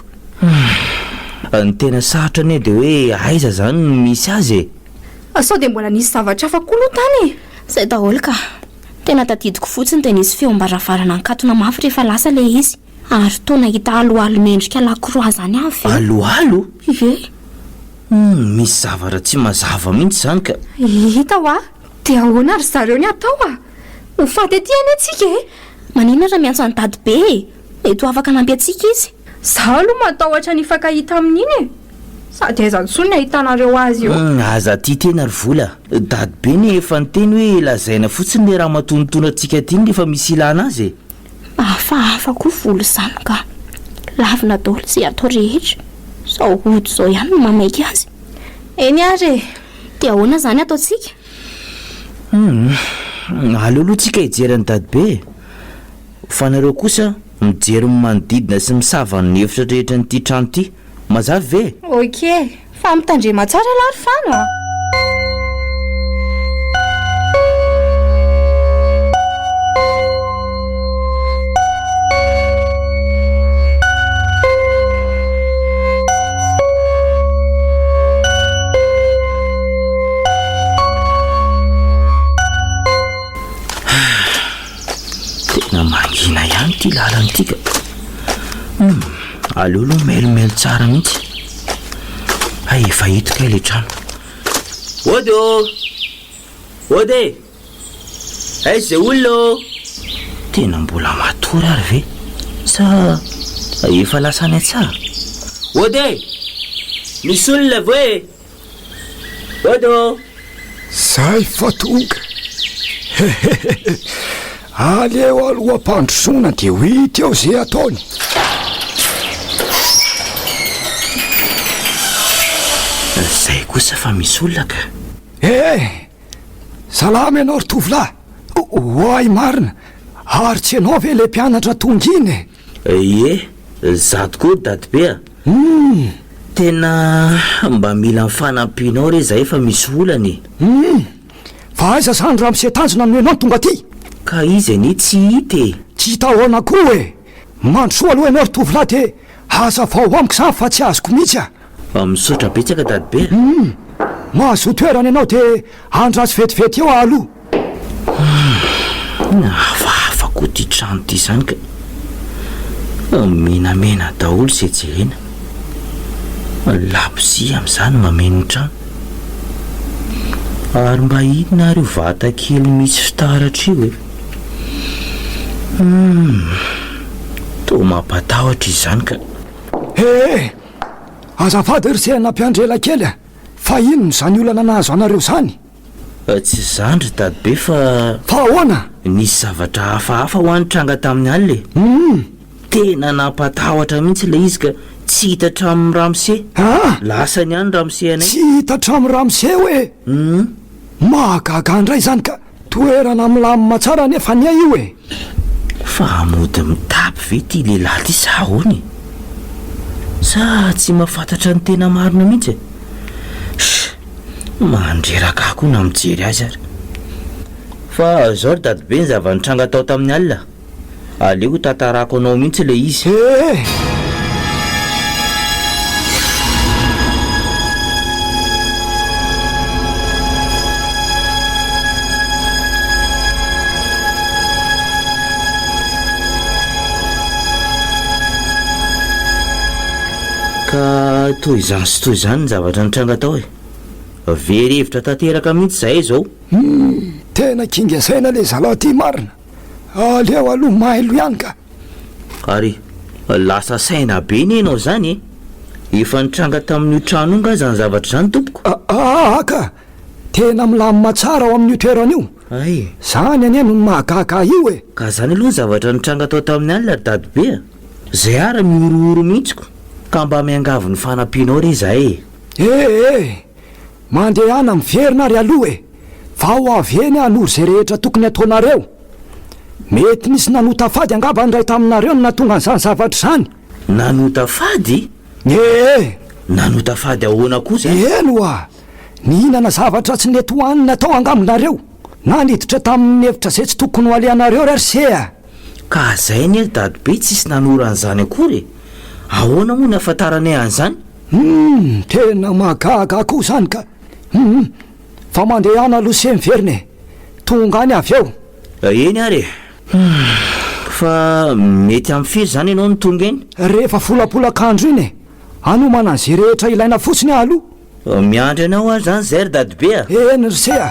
ny tena sarotra anie dia hoe aiza zany no misy azy e sao dia mbola nisy zavatra afa koa loha tany e zay daholo ka tena tadidiko fotsiny dia nisy feom-baravarana ankatona mafy rehefa lasa le izy ary toa nahita aloalo mendrika lakoroa zany avy aloalo ie misy zavatra tsy mazava mihitsy zany ka hita ho a dia ahoana ary zareo ny atao a ho faty aty any atsika e maninona raha miantso any dady be e mety ho afaka nampy atsika izy za aloha matahotra nifankahita amin'iny e sady aiza ntsony nahitanareo azy io aza ty tena ry vola dady be ny efa niteny hoe lazaina fotsiny le raha matonotona antsika ty ny rehefa misy ilana azy e afahafa koa volo zany ka lavina daholo zay atao rehetra sao ody zao ihany no mamaiky azy eny ary dia ahoana zany ataontsika aleoloha tsika hijerany dady be fa nareo kosa mijery manodidina sy misava ny efitra rehetra nyity trano ity mazavy ve ok fa mitandrema tsara lary fano a tika aleolo melomelo tsara mihitsy ay efa hitoka ile trano ody ay zay olona tena mbola matory ary ve sa efa lasany tsara ody misy olona vo e ody zay fa tonga aleo aloha mpandrosona dia ho hity eo zay ataony zay kosa fa misy olona ka salama ianao ry tovolahy hoay marina ary tsy ianao ve le mpianatra tonga iny ie za tokoa dadibe a tena mba mila mifanampianao re zay fa misy olany fa aiza zany raha misetanjona amin'ny ianao tonga aty ka izy ani tsy hity tsy hitahoana koa e mandrosoa aloha ianao ry tovolahy de aza vao amiko zany fa tsy azoko mihitsy a misaotra betsaka dadibe mahazo toerana ianao de andrasy vetivety eo aloha afafako ty trano ty zany ka menamena daholo zay jerena labozy am'izany mameno trano ary mba hitina ary vata kely misy fitaratra io e to mampatahotra izany ka azafady ry sehana mpiandrela kely a fa inony zany olana nahazo anareo zany tsy zandry dadibe fa ahoana nisy zavatra hafahafa ho anytranga tamin'ny alina e tena nampatahotra mihitsy le izy ka tsy hitatra amin'ny ramose lasany any ramose anay tsy hitatra amin'ny ramose hoe mahagaga ndray zany ka toerana milamina tsara nefa nia io e fa mody mitapy ve ty lehilahy ty sa hony sa tsy mahafantatra ny tena marina mihitsy mandreraka koa na mijery azy ary fa zao ry dadibe ny zavanitranga tao tamin'ny alina aleo tantarako anao mihitsy le izy ka toy izany sy toy izany ny zavatra nitranga tao e verevitra tanteraka mihitsy zay zao tena kingasaina le zalahy ty marina aleo aloha mailo ihany ka ary lasa saina be ny ianao zany e efa nitranga tamin'io trano io nga zany zavatra zany tompoko ka tena milamina tsara ao amin'io toerana io ay zany anie no mahagaga io e ka zany aloha ny zavatra nitranga tao tamin'ny alina ry dadibe a zay ara miorooro mihitsiko ka mba miangavo ny fanampianao re zay mandehana miverina ary aloha e va ho avy eny anory zay rehetra tokony ataonareo mety nisy nanota fady angamba nyray taminareo no natonga n'izany zavatra zany nanota fady nanota fady ahoana koa zay eno a nihinana zavatra tsy nety hoanina atao angambonareo na niditra tamin'ny hevitra zay tsy tokony ho alehanareo ry sea ka zay ny dadibe tsisy nanoran'izany akory ahoana moa ny afantaranay an'izany tena mahagaga koa zany ka fa mandehana aloha sy miverina e tonga any avy eo eny ary fa mety amin'ny firy zany ianao ny tonga eny rehefa folapolakandro iny e anomana an'izay rehetra ilaina fotsiny aloha miandry anao ary zany zay ry dadibe a eny ry sea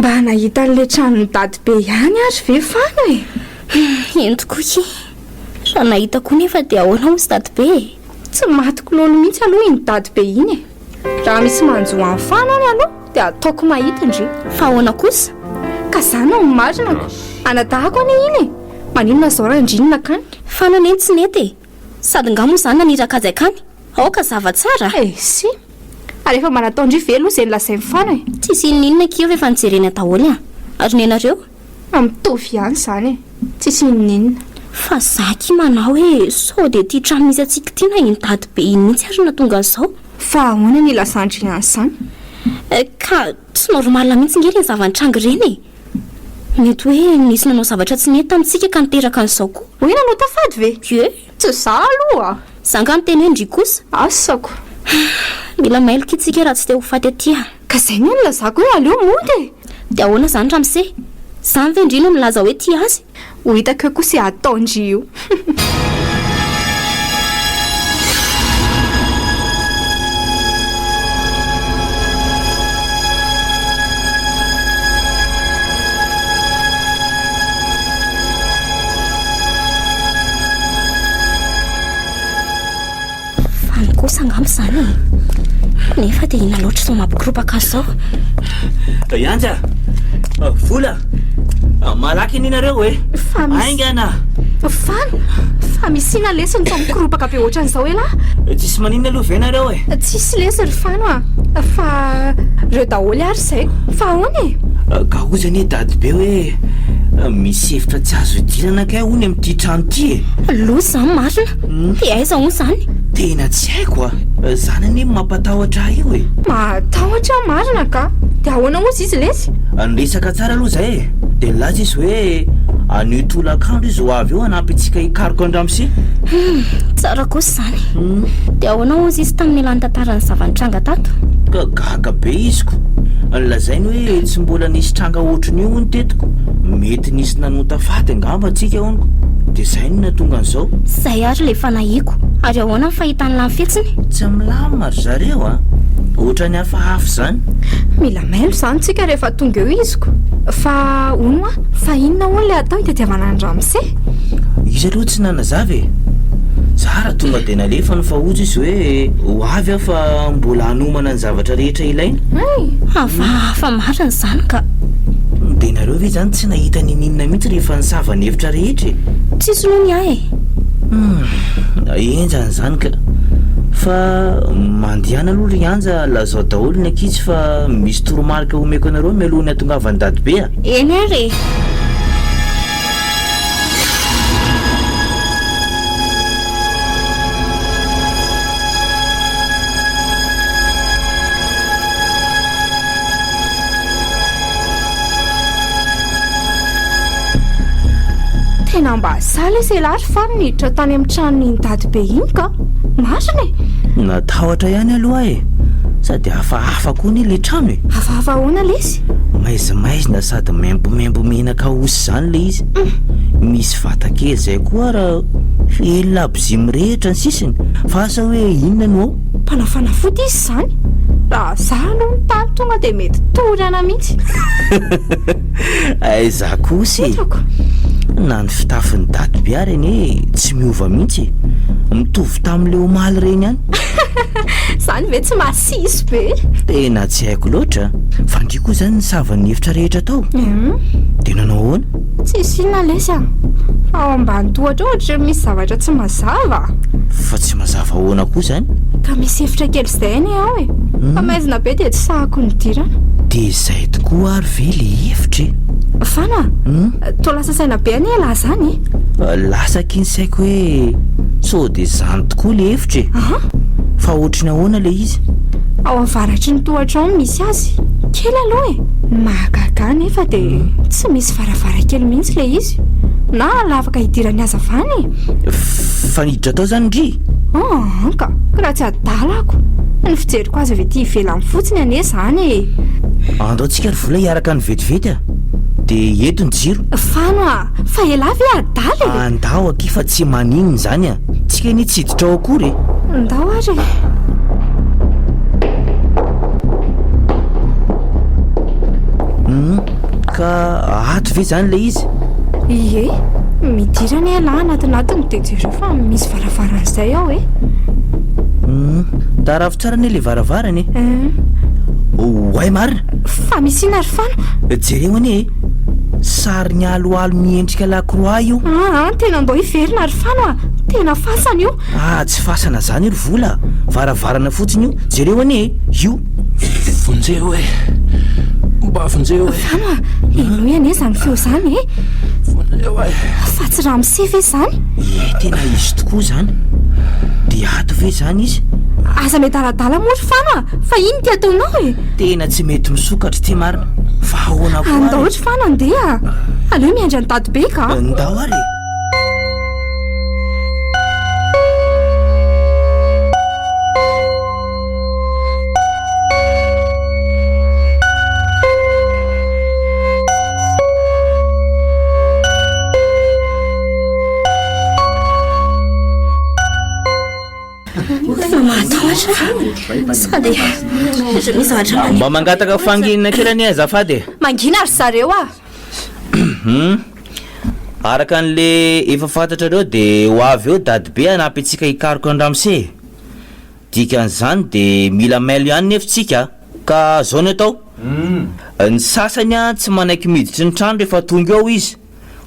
mba nahita n'le tranony dadibe ihany ary ve fana e entokoky raha nahita koa nefa dia ahoana ho sy dadibe tsy matiko lolo mihitsy aloha iny dadibe iny e raha misy manjoa amin'ny fanany aloha dia ataoko mahita ndre fa ahoana kosa ka zany ao marinako anatahako ane iny e maninona zao raha indrinona kany fanany eny tsy nety e sady nga moa zany naniraka azy akany aoka zava-tsara sy ary efa manataondry velo zay nylazay mifana e tsisy ininona kio efa nijereny ataholy a ary nenareo mitovy ihany zany e tsisy ininina fa zaky manao hoe sao de ty trano misy atsika ty na iny dadibe iny mihitsy ary natonga an'izao fa ahoana ny lasandry ihany zany ka tsy normalina mihitsy ngery ny zavanitranga ireny e mety hoe nisy nanao zavatra tsy nety tamintsika ka niteraka an'izao koa. hoe nanao tafady ve? e tsy za aloha zanga miteny hoe ndry kosa asako mila mailoko itsika raha tsy te ho faty aty ka zay ny nylazako hoe aleo mody dia ahoana zany ramose zany ve indrino milaza hoe ty azy ho hitako koa sy ataondry io sangamo zany nefa dia ina loatra sao mampikiropaka zao anja vola malaky ninareo hoe aingana fa misina lesiny to mikiropaka be ohatran'izao hoe la tsisy manina aloha venareo e tsisy lesy ry fano a fa reo daholy ary zay fa ahoany ka ozany e dady be hoe misy efitra tsy azo idirana kay hony amin'ity trano ty e loa zany marina dia aiza ho zany tena tsy haiko zany ane mampatahotra io e matahotra marina ka dia ahoana ozy izy lesy nyresaka tsara aloha zay e dia laza izy hoe anio tolakandro izy ho avy eo anampy antsika hikaroko andramose tsara kosa zany dia ahoana ozy izy tamin'ny alany tantarany zavanitranga tato ka gaga be iziko nylazainy hoe tsy mbola nisy tranga ohatran'io hony tetiko mety nisy nanota faty angamba antsika honiko dia zay no natonga an'izao zay ary le fanahiko ary ahoana nyfahitany lamy fetsiny tsy milamy maro zareo ohatra ny hafahafa zany mila mailo zany tsika rehefa tonga eo iziko fa ono fa inona hono le atao hitadiavana andramose izy aloha tsy nanazava e zara tonga dia nalefa no fahozy izy hoe ho avy aho fa mbola hanomana ny zavatra rehetra ilaina hafahafa marina zany ka dia nareo ve zany tsy nahita nininona mihitsy rehefa nisava ny hevitra rehetra tsisy noho ny ahy enjany zany ka fa mandehana aloha ry anja lazao daholo ny ankizy fa misy toromarika omeko anareo mialohany atongavany dady be eny ary tena mba sala isy elary fa niditra tany amin'ny tranony dady be iny ka marina e natahotra ihany aloha e sady hafahafa koa ny le trano e hafahafa ahoana lesy maizimaizina sady membomembo menaka osy zany le izy misy vatakely zay koa raha elona aby mirehitra ny sisiny fa asa hoe inona no ao mpanafanafoty izy zany raha za aloha ny tany tonga dia mety torana mihitsy aiza kosy na ny fitafin'ny dady be ary eny tsy miova mihitsy mitovy tamin'le omaly reny ihany zany ve tsy masisy be tena tsy haiko loatra fa ndri koa zany nisavany hevitra rehetra tao dia nanao ahoana tsisy inona lesy fa ao ambany tohatra ohatra misy zavatra tsy mazava fa tsy mazava ahoana koa zany ka misy hevitra kely izay any ao e fa maizina be dia tsy sahako ny dirana dia izay tokoa ary ve le hevitra fana to lasa saina be any lahy zany lasaky ny saiko hoe so dia zany tokoa le hevitra fa ohatrany ahoana le izy ao avaratry ny tohatra ao misy azy kely aloha e mahagaga nefa dia tsy misy varavarakely mihitsy le izy na lavaka hidirany azavany fa niditra tao zany ndry anka raha tsy adalako ny fijeriko azy avy ty ivelany fotsiny ane zany andao tsika ry vola hiaraka ny vetivety dia eto ny jiro fano fa elavy adala andao aky fa tsy maninony zany tsika ny tsiditra ao akory ndao ary ka ato ve zany le izy ie midirany lahy anatinatiny dia jereo fa misy varavaran'izay ao e da ravo tsara ane le varavarany oay marina fa misy ina ry fano jereo anie sary ny aloalo miendrika lakroa io tena mbo hiverina ry fano tena fasana io tsy fasana zany ry vola varavarana fotsiny io jereo anie io vonjeo e mba vonjeo e fano eno iane zany feo zany vonjeo e fa tsy raha misy ve zany tena izy tokoa zany dia ato ve zany izy aza mety aladala moa ry fano fa iny ty ataonao e tena tsy mety misokatra ty marina fa ahoana koa andao ohatra fa nandeha aleo miandry ny tady be ka ndao ary sady misy zavatra mba mangataka fanginina kelany azafady mangina ary zareo a araka an'le efa fantatrareo dia ho avy eo dady be anampy antsika hikaroka andramose dikan'izany dia mila mailo ihany nefitsika ka zao ny atao ny sasany a tsy manaiky miditry ny trano rehefa tonga eo izy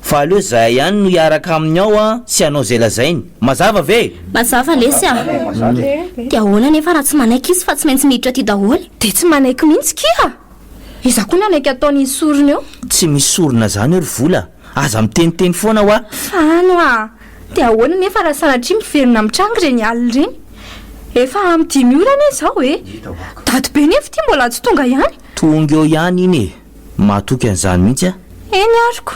fa aleo zahay ihany no hiaraka amin'ny ao a sy anao zay lazainy mazava ve mazava lesy a dia ahoana nefa raha tsy manaiky izy fa tsy maintsy miditra aty daholo dia tsy manaiky mihitsy kia iza koa nanaiky ataony sorona eo tsy misy sorona zany eo ry vola aza miteniteny foana ho a fano a dia ahoana nefa raha sanatria miverina mitrango reny alina reny efa amidimy orana izao hoe dady be nefa ty mbola tsy tonga ihany tonga eo ihany iny e mahatoky an'izany mihitsy a eny ariko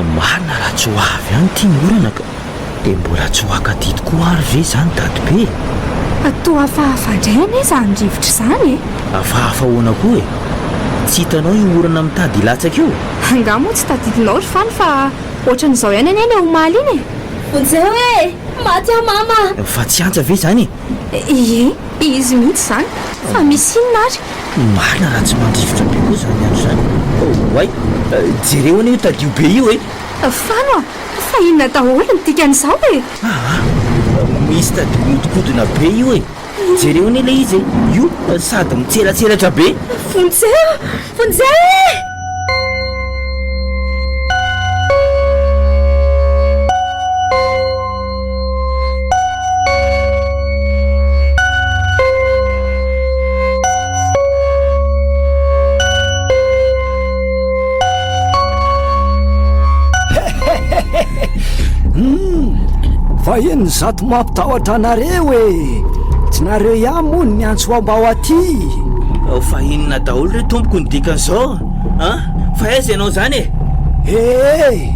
marina raha tsy ho avy ihany tia morana ka dia mbola tsy ho akaty tokoa ary ve izany dady be atao hafahafandraina izany rivotra izany e hafahafa hoana koa e tsy hitanao io orana mitady hilatsaka io anga moa tsy tadidinao ry fany fa ohatran'izao ihany any le omaly iny e vonjeo hoe maty a mama fa tsy antsa ve izany ie izy mihitsy izany fa misy inona ary marina raha tsy mandrivotra be koa izany andro izany oay jereo any io tadio be io e fano a fa inona daholo ny dikan'izao e misy tady mihodikodina be io e jereo any ilay izy e io sady mitselatselatra be vonjeo fa iny zato mampitahotra anareo e tsy nareo ihany moa ny antso ao mba ao aty fa inona daholo re tompoko ny dikan'izao a fa aiza ianao zany e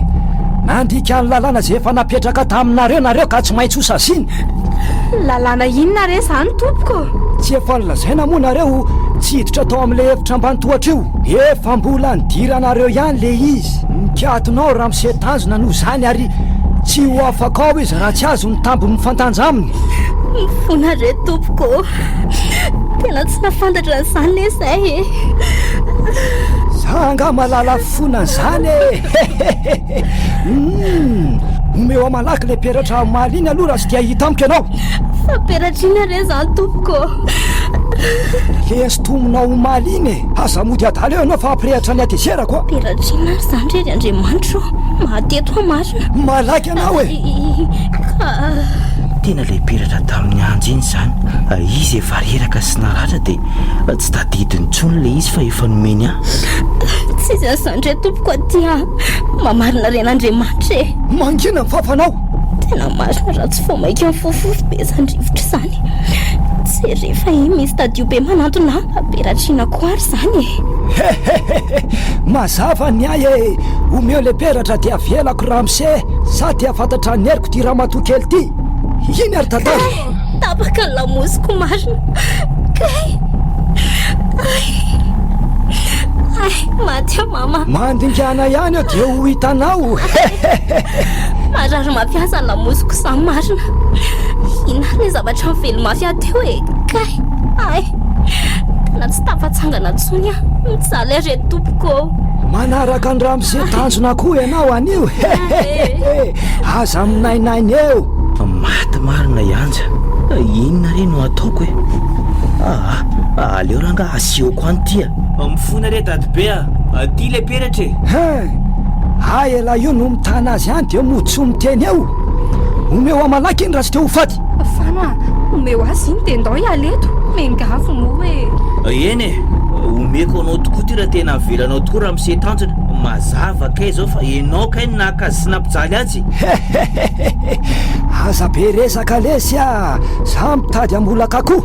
nandika ny lalàna zay efa napetraka taminareo nareo ka tsy maintsy hosaziny lalàna inona re izany tompoko tsy efa nylazaina moa nareo tsy hiditra atao amin'ilay hevitra ambany tohatra io efa mbola nidiranareo ihany le izy nikiatonao raha misetanjona noho izany ary tsy ho afaka ao izy raha tsy azo ny tambo mifantanja aminy mifona re tompoko tena tsy nafantatra n'izany le zay e za nga malala fonan'izany e omeo amalaky le peratra maly iny aloha raha sy tia hita amiko ianao fa peratrina re zany tompoko le sotomonao omaly iny e aza mody adala eo ianao fa ampirehatra ny atezera koa peratrina ary zany rery andriamanitro mahateto marina malaky ianao e ka tena le peratra tamin'ny anjo iny zany izy efa reraka sy naratra dia tsy tadidiny ntsony le izy fa efa nomeny aho tsy izy azandre tompoko atya mamarina ren'andriamanitra e mangina mifafanao tena marina raha tsy fomaika amin'ny fofofo be zandrivotra izany tsy rehefa i misy tadio be manantona peratrina koa ary zany e mazava ny ay e omeo le peratra dia avelako ramose sady afantatra ny heriko ty raha matokely ty iny ary tantara tapaka ny lamoziko marina kay ay maty a mama mandingana ihany eo dia ho hitanao marary mampiasa ny lamoziko izany marina inany ny zavatra mivelo mafy ateo e kay ay tena tsy tafatsangana ntsony a mijaly ary tompoko manaraka ny raha misetanjona koa ianao anio aza aminainainy eo maty marina ianja inona re no ataoko e aleo raha nga asioko any tya mifona re dady be aty le peratra e ay ela io no mitana azy any dia mody sy miteny eo omeo amalaky iny raha sy te ho faty fano a omeo azy iny dia ndao ialeto mengavo moa hoe eny e omeko anao tokoa ty raha tena avelanao tokoa raha misetanjona mazava kay zao fa enao kay nakazy sy nampijaly azy aza be resaka lesy a za mitady amolaka koa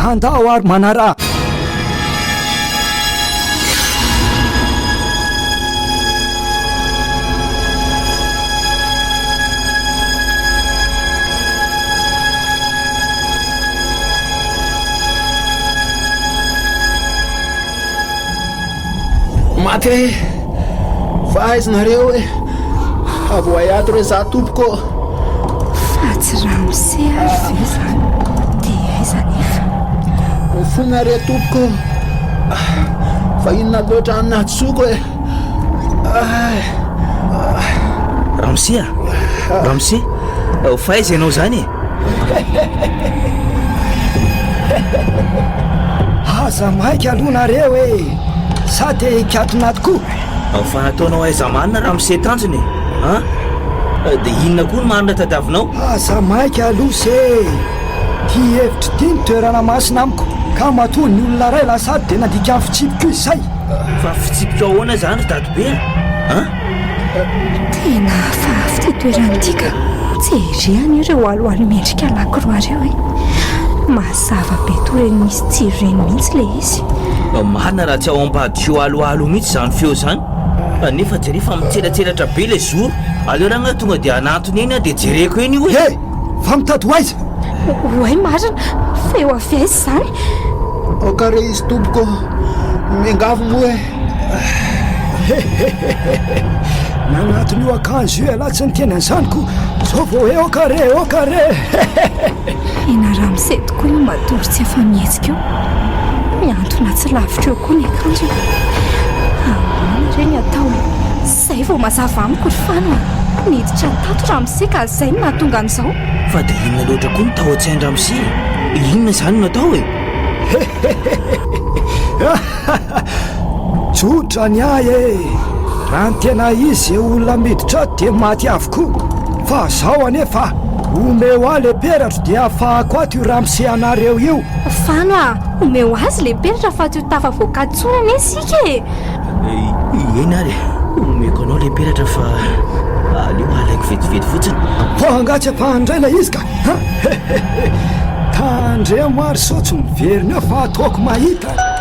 andao ary manara maty fa aizinareo hoe avoayato re za tompoko fa tsy raha mise ary ve zany dia aizany efa fonare tompoko fa inona loatra anaty soko e ramose ramose fa aiza ianao zany aza maika alohanareo e sa dia hikatonay tokoa fa nataonao aiza manina raha misetanjony a dia inona koa no manina tadiavinao aza maika aloha se ty hevitra ty ny toerana masina amiko ka matony ny olona ray lasady dia nandika amin'ny fitsipiko izy zay fa fitsipika ahoana zany ry dadobe a tena fafy ty toerany tika jereny ireo aloalo mendrika anankiroa reo e mazava be toreny misy tsiro reny mihitsy le izy marina raha tsy ao ampady aloalo mihitsy zany feo zany nefa jerefa mitselatselatra be le zoro aleo rahana tonga dia anatony eny a dia jereko eny io e fa mitady ho aiza oay marina feo avy aizy zany okare izy tompoko mengavo moa nanatony io akanjo io alatsy ny teny an'izanyko zao vao hoe okare ena raha mise tokoa no matory tsy efa mihetsika io miantona tsy lavitra eo koa ny akanjo amana reny atao zay vao mazava amiko ry fano a niditra tato raha mise ka zay no nahatonga an'izao fa dia inona loatra koa ny tao an-tsainy raha mise inona zany natao e tsotra ny ay e raha ny tena izy e olona miditra dia maty avokoa fa zao anefa omeo a le peratra dia afahako ato io raha mise anareo io fano a omeo azy le peratra fa ty ho tafa voakatsona ny esika e eny ary omeko anao le peratra fa aleo alaiko vetivety fotsiny ho angatsy ampahandray la izy ka tandre maro saotsy miveriny eo fa ataoko mahita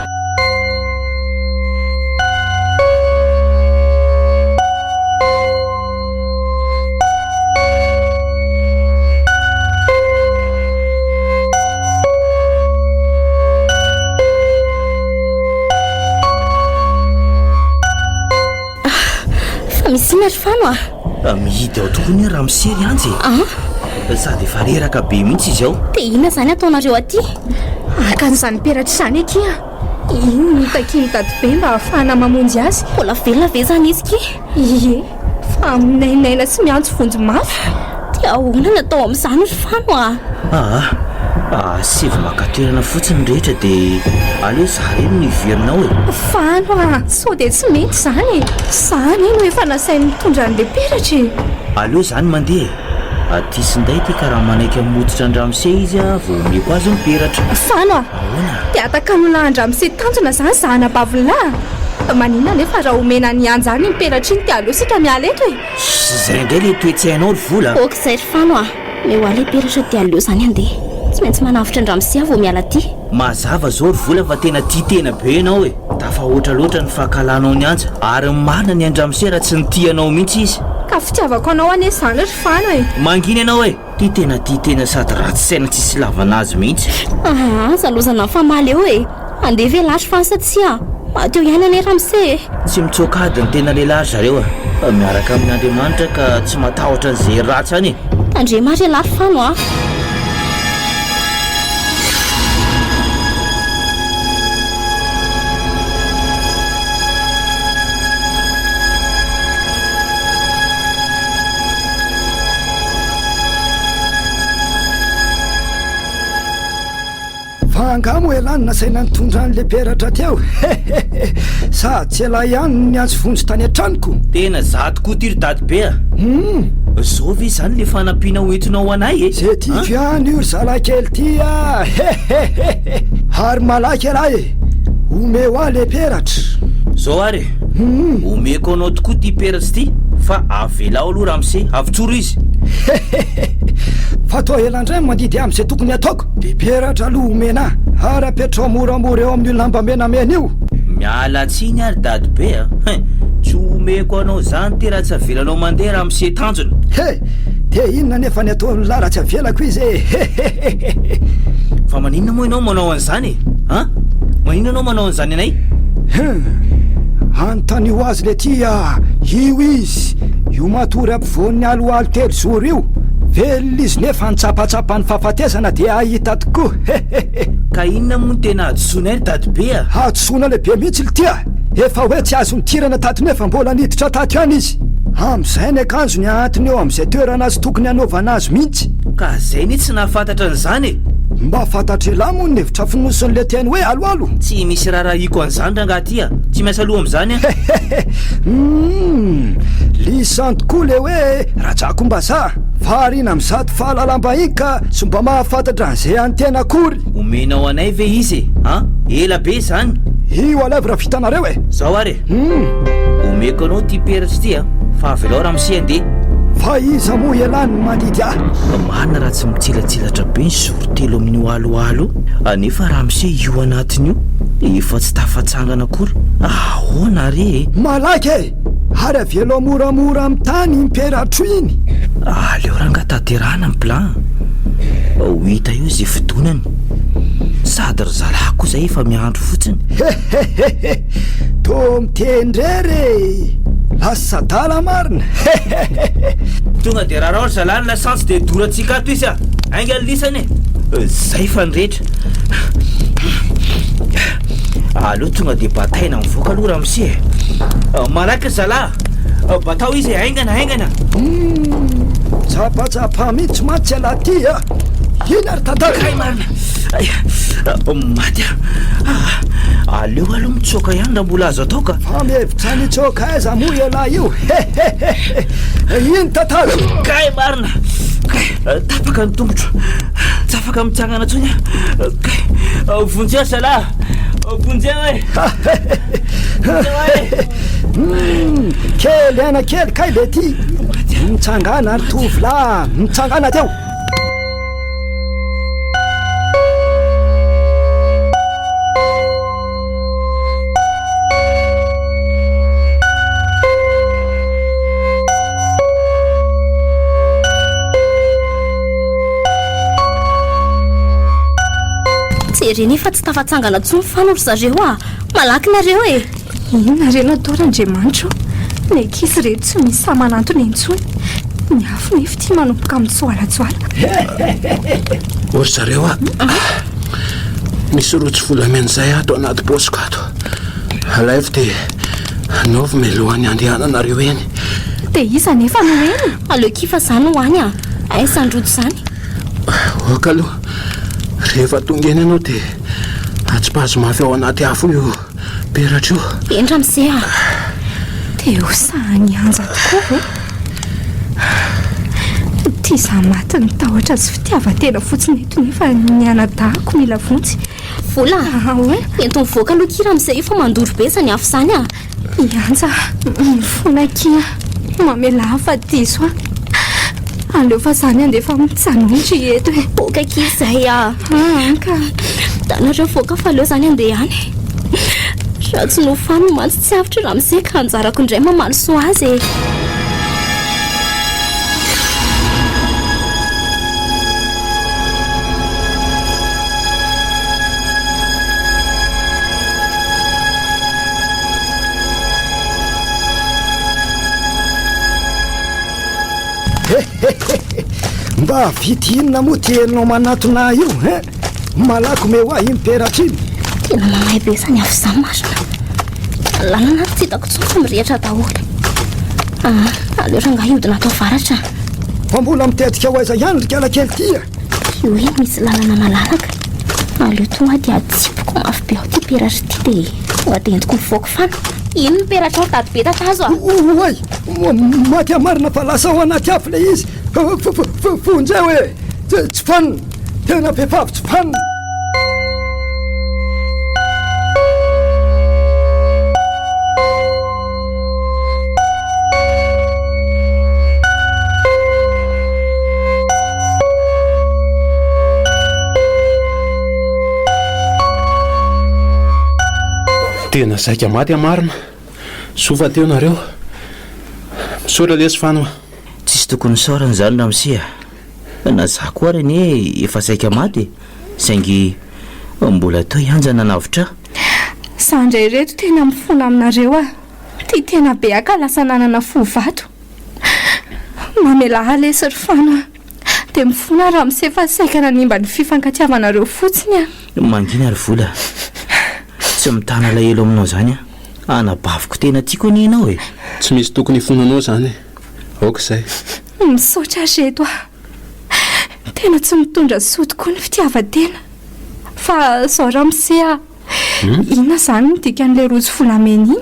misy ry fano mihidy ao tokoa ny raha misery anjy sady efa reraka be mihitsy izy ao dia inona zany ataonareo aty akan'izany peratra izany akia ino nitaki ny dadobe mba ahafahana mamonjy azy mbola velona ve zany izy ki ie fa aminainaina sy miantso vonjy mafy dia ahoana natao amin'izany ry fano seva makatoerana fotsiny rehetra dia aleo zareny no iverinao e fano sao dia tsy mety zany zany eno efa nasainy mitondra an'le peratra e aleo zany mandeha tisinday ty ka raha manaiky amoditra andramise izy vao omeko azy ny peratra fano dia ataka nona andramise tanjona zany zahanabavolahy manina nefa raha omena ny anjany ny peratra iny dia aleo sika mialeto e zay indray le toetsy hainao ry vola okizay ry fano meo ale peratra dia aleo zany andeha tsy maintsy manavitra andramisia vao miala ty mazava zao ry vola fa tena tia tena be anao e tafa ohatra loatra ny fahakalanao ny anja ary marina ny andramisia raha tsy nitianao mihitsy izy ka fitiavako anao ane zany ry fano e manginy anao e tia tena sady ratsy saina tsisy lavana azy mihitsy zalozana ny famaly eo e andeha ve lasy fansatsia mateo ihany ane ramise tsy mitsokady ny tena lehilahy zareo miaraka amin'ny andriamanitra ka tsy matahotra n'izay ratsy any andriamanitra elary fano angamo elany nasaina nitondrany le peratra teo sady tsy ela ihany ny antso vonjy tany an-tranoko tena za tokoa ty ry dadobe zao ve zany le fanampiana hoentinao anay e zay ty fiany io zalakely ty a ary malaky raha e omeo a le peratra zao ary omeko anao tokoa ty peratra ty fa avelao aloha raha mise avitsoro izy fa toa elandray mandidy am'izay tokony ataoko de peratra aloha omena ary apetrao moramora eo amin'ny lambamenamena io mialatsiny ary dady be a tsy omeko anao zany ty raha tsy avelanao mandeha raha mise tanjona de inona nefa ny ataony lara tsy avelako izy fa maninona moa ianao manao an'izany e maninona anao manao an'izany anay anontany ho azy le tya io izy io matory ampivoan'ny aloalo telo zoro io velona izy nefa nitsapatsapany fahafatesana de ahita tokoa ka inona moa ny tena adosona ay dady be a adosona lehibe mihitsy le tya efa hoe tsy azo nitirana tato nefa mbola niditra tato ihany izy am'izay ny akanjo ny antony eo am'izay toerana azy tokony hanaovana azy mihitsy ka zay ny tsy nahafantatra an'izany e mba fantatra ela moa ny hevitra finoson'le teny hoe aloalo tsy misy raharahiko an'izany rangaty a tsy miasa aloha am'izany a lisan tokoa le hoe rahatrakom-bazaha farina am'zato fahalalamba-iny ka sy mba mahafantatra an'izay anytena akory omenao anay ve izy e ela be zany io alevy raha vitanareo e zao ary omeko anao ty peratra ty a fa avelao raha mise andeha fa iza moa elany mandidy marina raha tsy mitsilatsilatra be ny sorotelo amin'io aloalo anefa raha mise io anatiny io efa tsy tafatsangana akory ahoana re malaky e ary avelo moramora amin'ny tany imperatro iny aleo raha ngataterahana ny plan ho hita io zay fidonany sady ry zalako zay efa miandro fotsiny to mitendrery lasa dala marina tonga de raha raha zalany lasantsy de doratsika ato izy a ainga lisany e zay fa nyrehetra aleo tonga de bataina mivoaka aloha raha mise malaky zala batao izy aingana tsapatsapa mihitsy matsy alaty a ina ary tantara marina maty aleo aloha mitsoka ihany raha mbola azo atao ka fa mihevitra nitsoka aiza moa ela io iny tantara kay marina tapaka ny tongotro tsy afaka mitsangana ntsony a vonjeo zala vonjeo e kely ana kely kay le ty mitsangana ary tovila mitsangana teo reny fa tsy tafatsangana tsony fanoro zareo malaky nareo e inona reny ataon'andriamanitra ny ankizy reto tsy misy samanantony intsony ny afo nefa ty manomboka mitsoalatsoala ory zareo misy rotsy volamen'izay ato anaty bosiko ato alaivo de anaovy melohany andehananareo eny de iza nefa no eny aleo kifa zany hoany aisandroto zany oka aloha rehefa tonga eny ianao de atsipazo mafy ao anaty afo io peratra io endra mise de osahany anja tokoa ty za maty ny tahotra sy fitiavatena fotsiny eto nefa ny anadahako mila vontsy vola ento mivoaka aloha kira am'izay io fa mandoro be zany afo zany ianja mifonakia mamela hafa diso aleo fa zany andefa mitsanondry eto e boka kizay ka danareo voaka fa aleo zany andeha any raha tsy nofano mantsy tsy avitra raha mise ka anjarako indray mamaly so azy mba vity inona moa telinao manatona io malako me hoa imperatra iny tena mamay be zany afo zany marina lalana tsy hitako tsoka mirehatra daholo aleo raha ngahiodina atao varatra fa mbola mitetika ho aiza ihany ry kialakely tya io iny misy lalana malalaka aleo tonga de atsipoko mafy be ao ty peratra ty de tonga de entiko mivoaka fana ino miperatra ao tady be tatazo a oay maty amarina fa lasa ao anaty afy le izy fonjay hoe tsy fanina tena vehivavy tsy fanina tena saika maty amarina sofa teo nareo misaotra lesy fanoa tsisy tokony saorana zany ramisia na za koa reny hoe efa saika maty saingy mbola to ianjana navitra sandray reto tena mifona aminareo a ty tena be aka lasa nanana fo vato mamela halesy ry fanoa dia mifona raha misefa saika nanimba ny fifankatiavanareo fotsiny a mangina ry vola tsy mitana lahelo aminao zany a anabaviko tena tiako ninao e tsy misy tokony fonanao zany aoka izay misaotra reto a tena tsy mitondra sotokoa ny fitiavan-tena fa zao raha misea inona zany midika an'ilay rojo volamena iny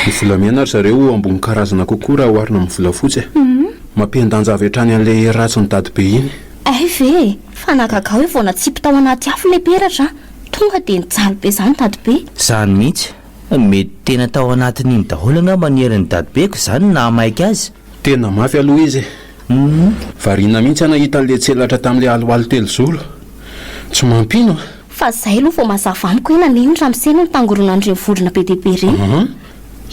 ny volamena ary zareo ambony karazana kokoa raha oharina amin'ny volafotsy mampian-danjavy hatrany an'ilay ratsy ny dady be iny ay ve fa nagaga hoe vao natsipy tao anaty afo ilay peratra tonga dia nijaly be zany dady be zany mihitsy mety tena tao anatin'iny daholo angamba manierin'ny dady beko zany na maika azy tena mafy aloha izy variana mihitsy anahita n'le tselatra tamin'ilay aloalo telozolo tsy mampino fa zay aloha vao mazava amiko hoe nanino ramosena ny tangoronan'ireny vorona be dehibe reny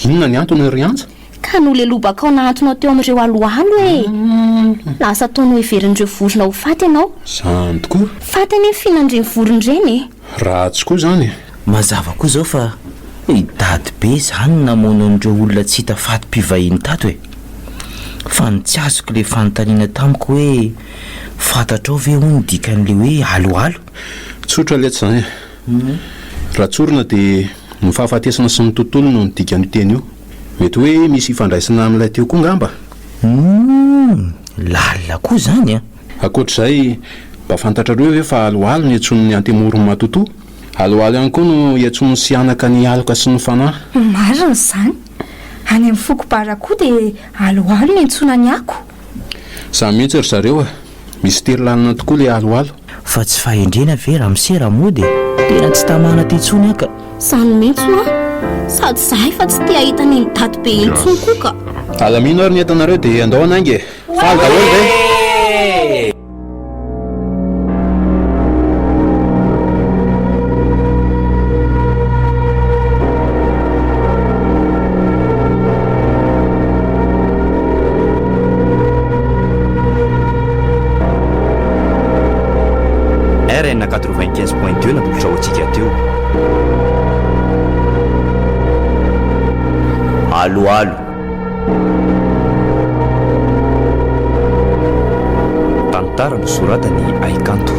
inona ny antony ry anja ka no le lobaka ao nahantonao teo amin'ireo aloalo e lasa ataonao heverin'ireo vorona ho faty ianao zany tokoa faty any fihinan'ireny vorona ireny ratsy koa zany mazava koa zao fa dady be zany namono an'ireo olona tsy hita faty mpivahiny tato e fa ny tsy azoko le fanontaniana tamiko hoe fantatrao ve ho ny dikan'le hoe aloalo tsotra letsy zany raha tsorona dia ny fahafatesana sy ny tontolo no nydikany teny io mety hoe misy ifandraisana amin'ilay teo koa ngamba lalina koa zany a akoatr'izay mba fantatrareo hoe fa aloalo ny antsony ny antemorony matotoa aloalo ihany koa no iantsony sy anaka ny aloka sy ny fanahy marina zany any amin'ny fokobara koa dia aloalo ny antsona ny ako za mihitsy ry zareo a misy tery-lalina tokoa ilay aloalo fa tsy fahendrena ve raha misera mody tena tsy tamana tetsony aka zany mihitsy a sady zahay fa tsy tia hita ny dady be intsony koa ka alamino ary ny entanareo dia andao anangy faly daholo ve RN 95.2 natolotra ho antsika teo aloalo tantara no soratany aikanto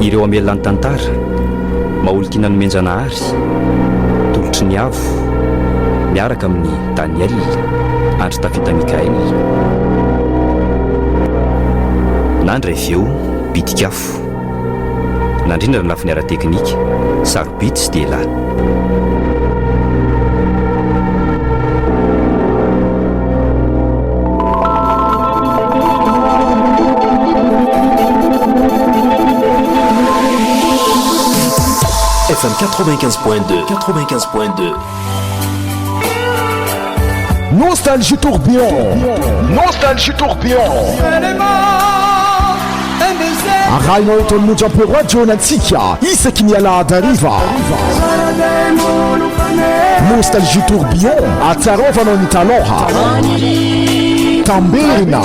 ireo amelan'ny tantara maholokina nomenjanahary tolotry ny avo miaraka amin'ny daniel andry tafita mikael nandray veo bitikafo nandrindra ny lafiny ara-teknika sarobity sy dia lahy FM 95.2 Nostalgie tourbillon arahinao eto ny monjam-peroa jonantsika isaky ny alahadariva Nostalgie tourbillon atsarovanao ny taloha tamberina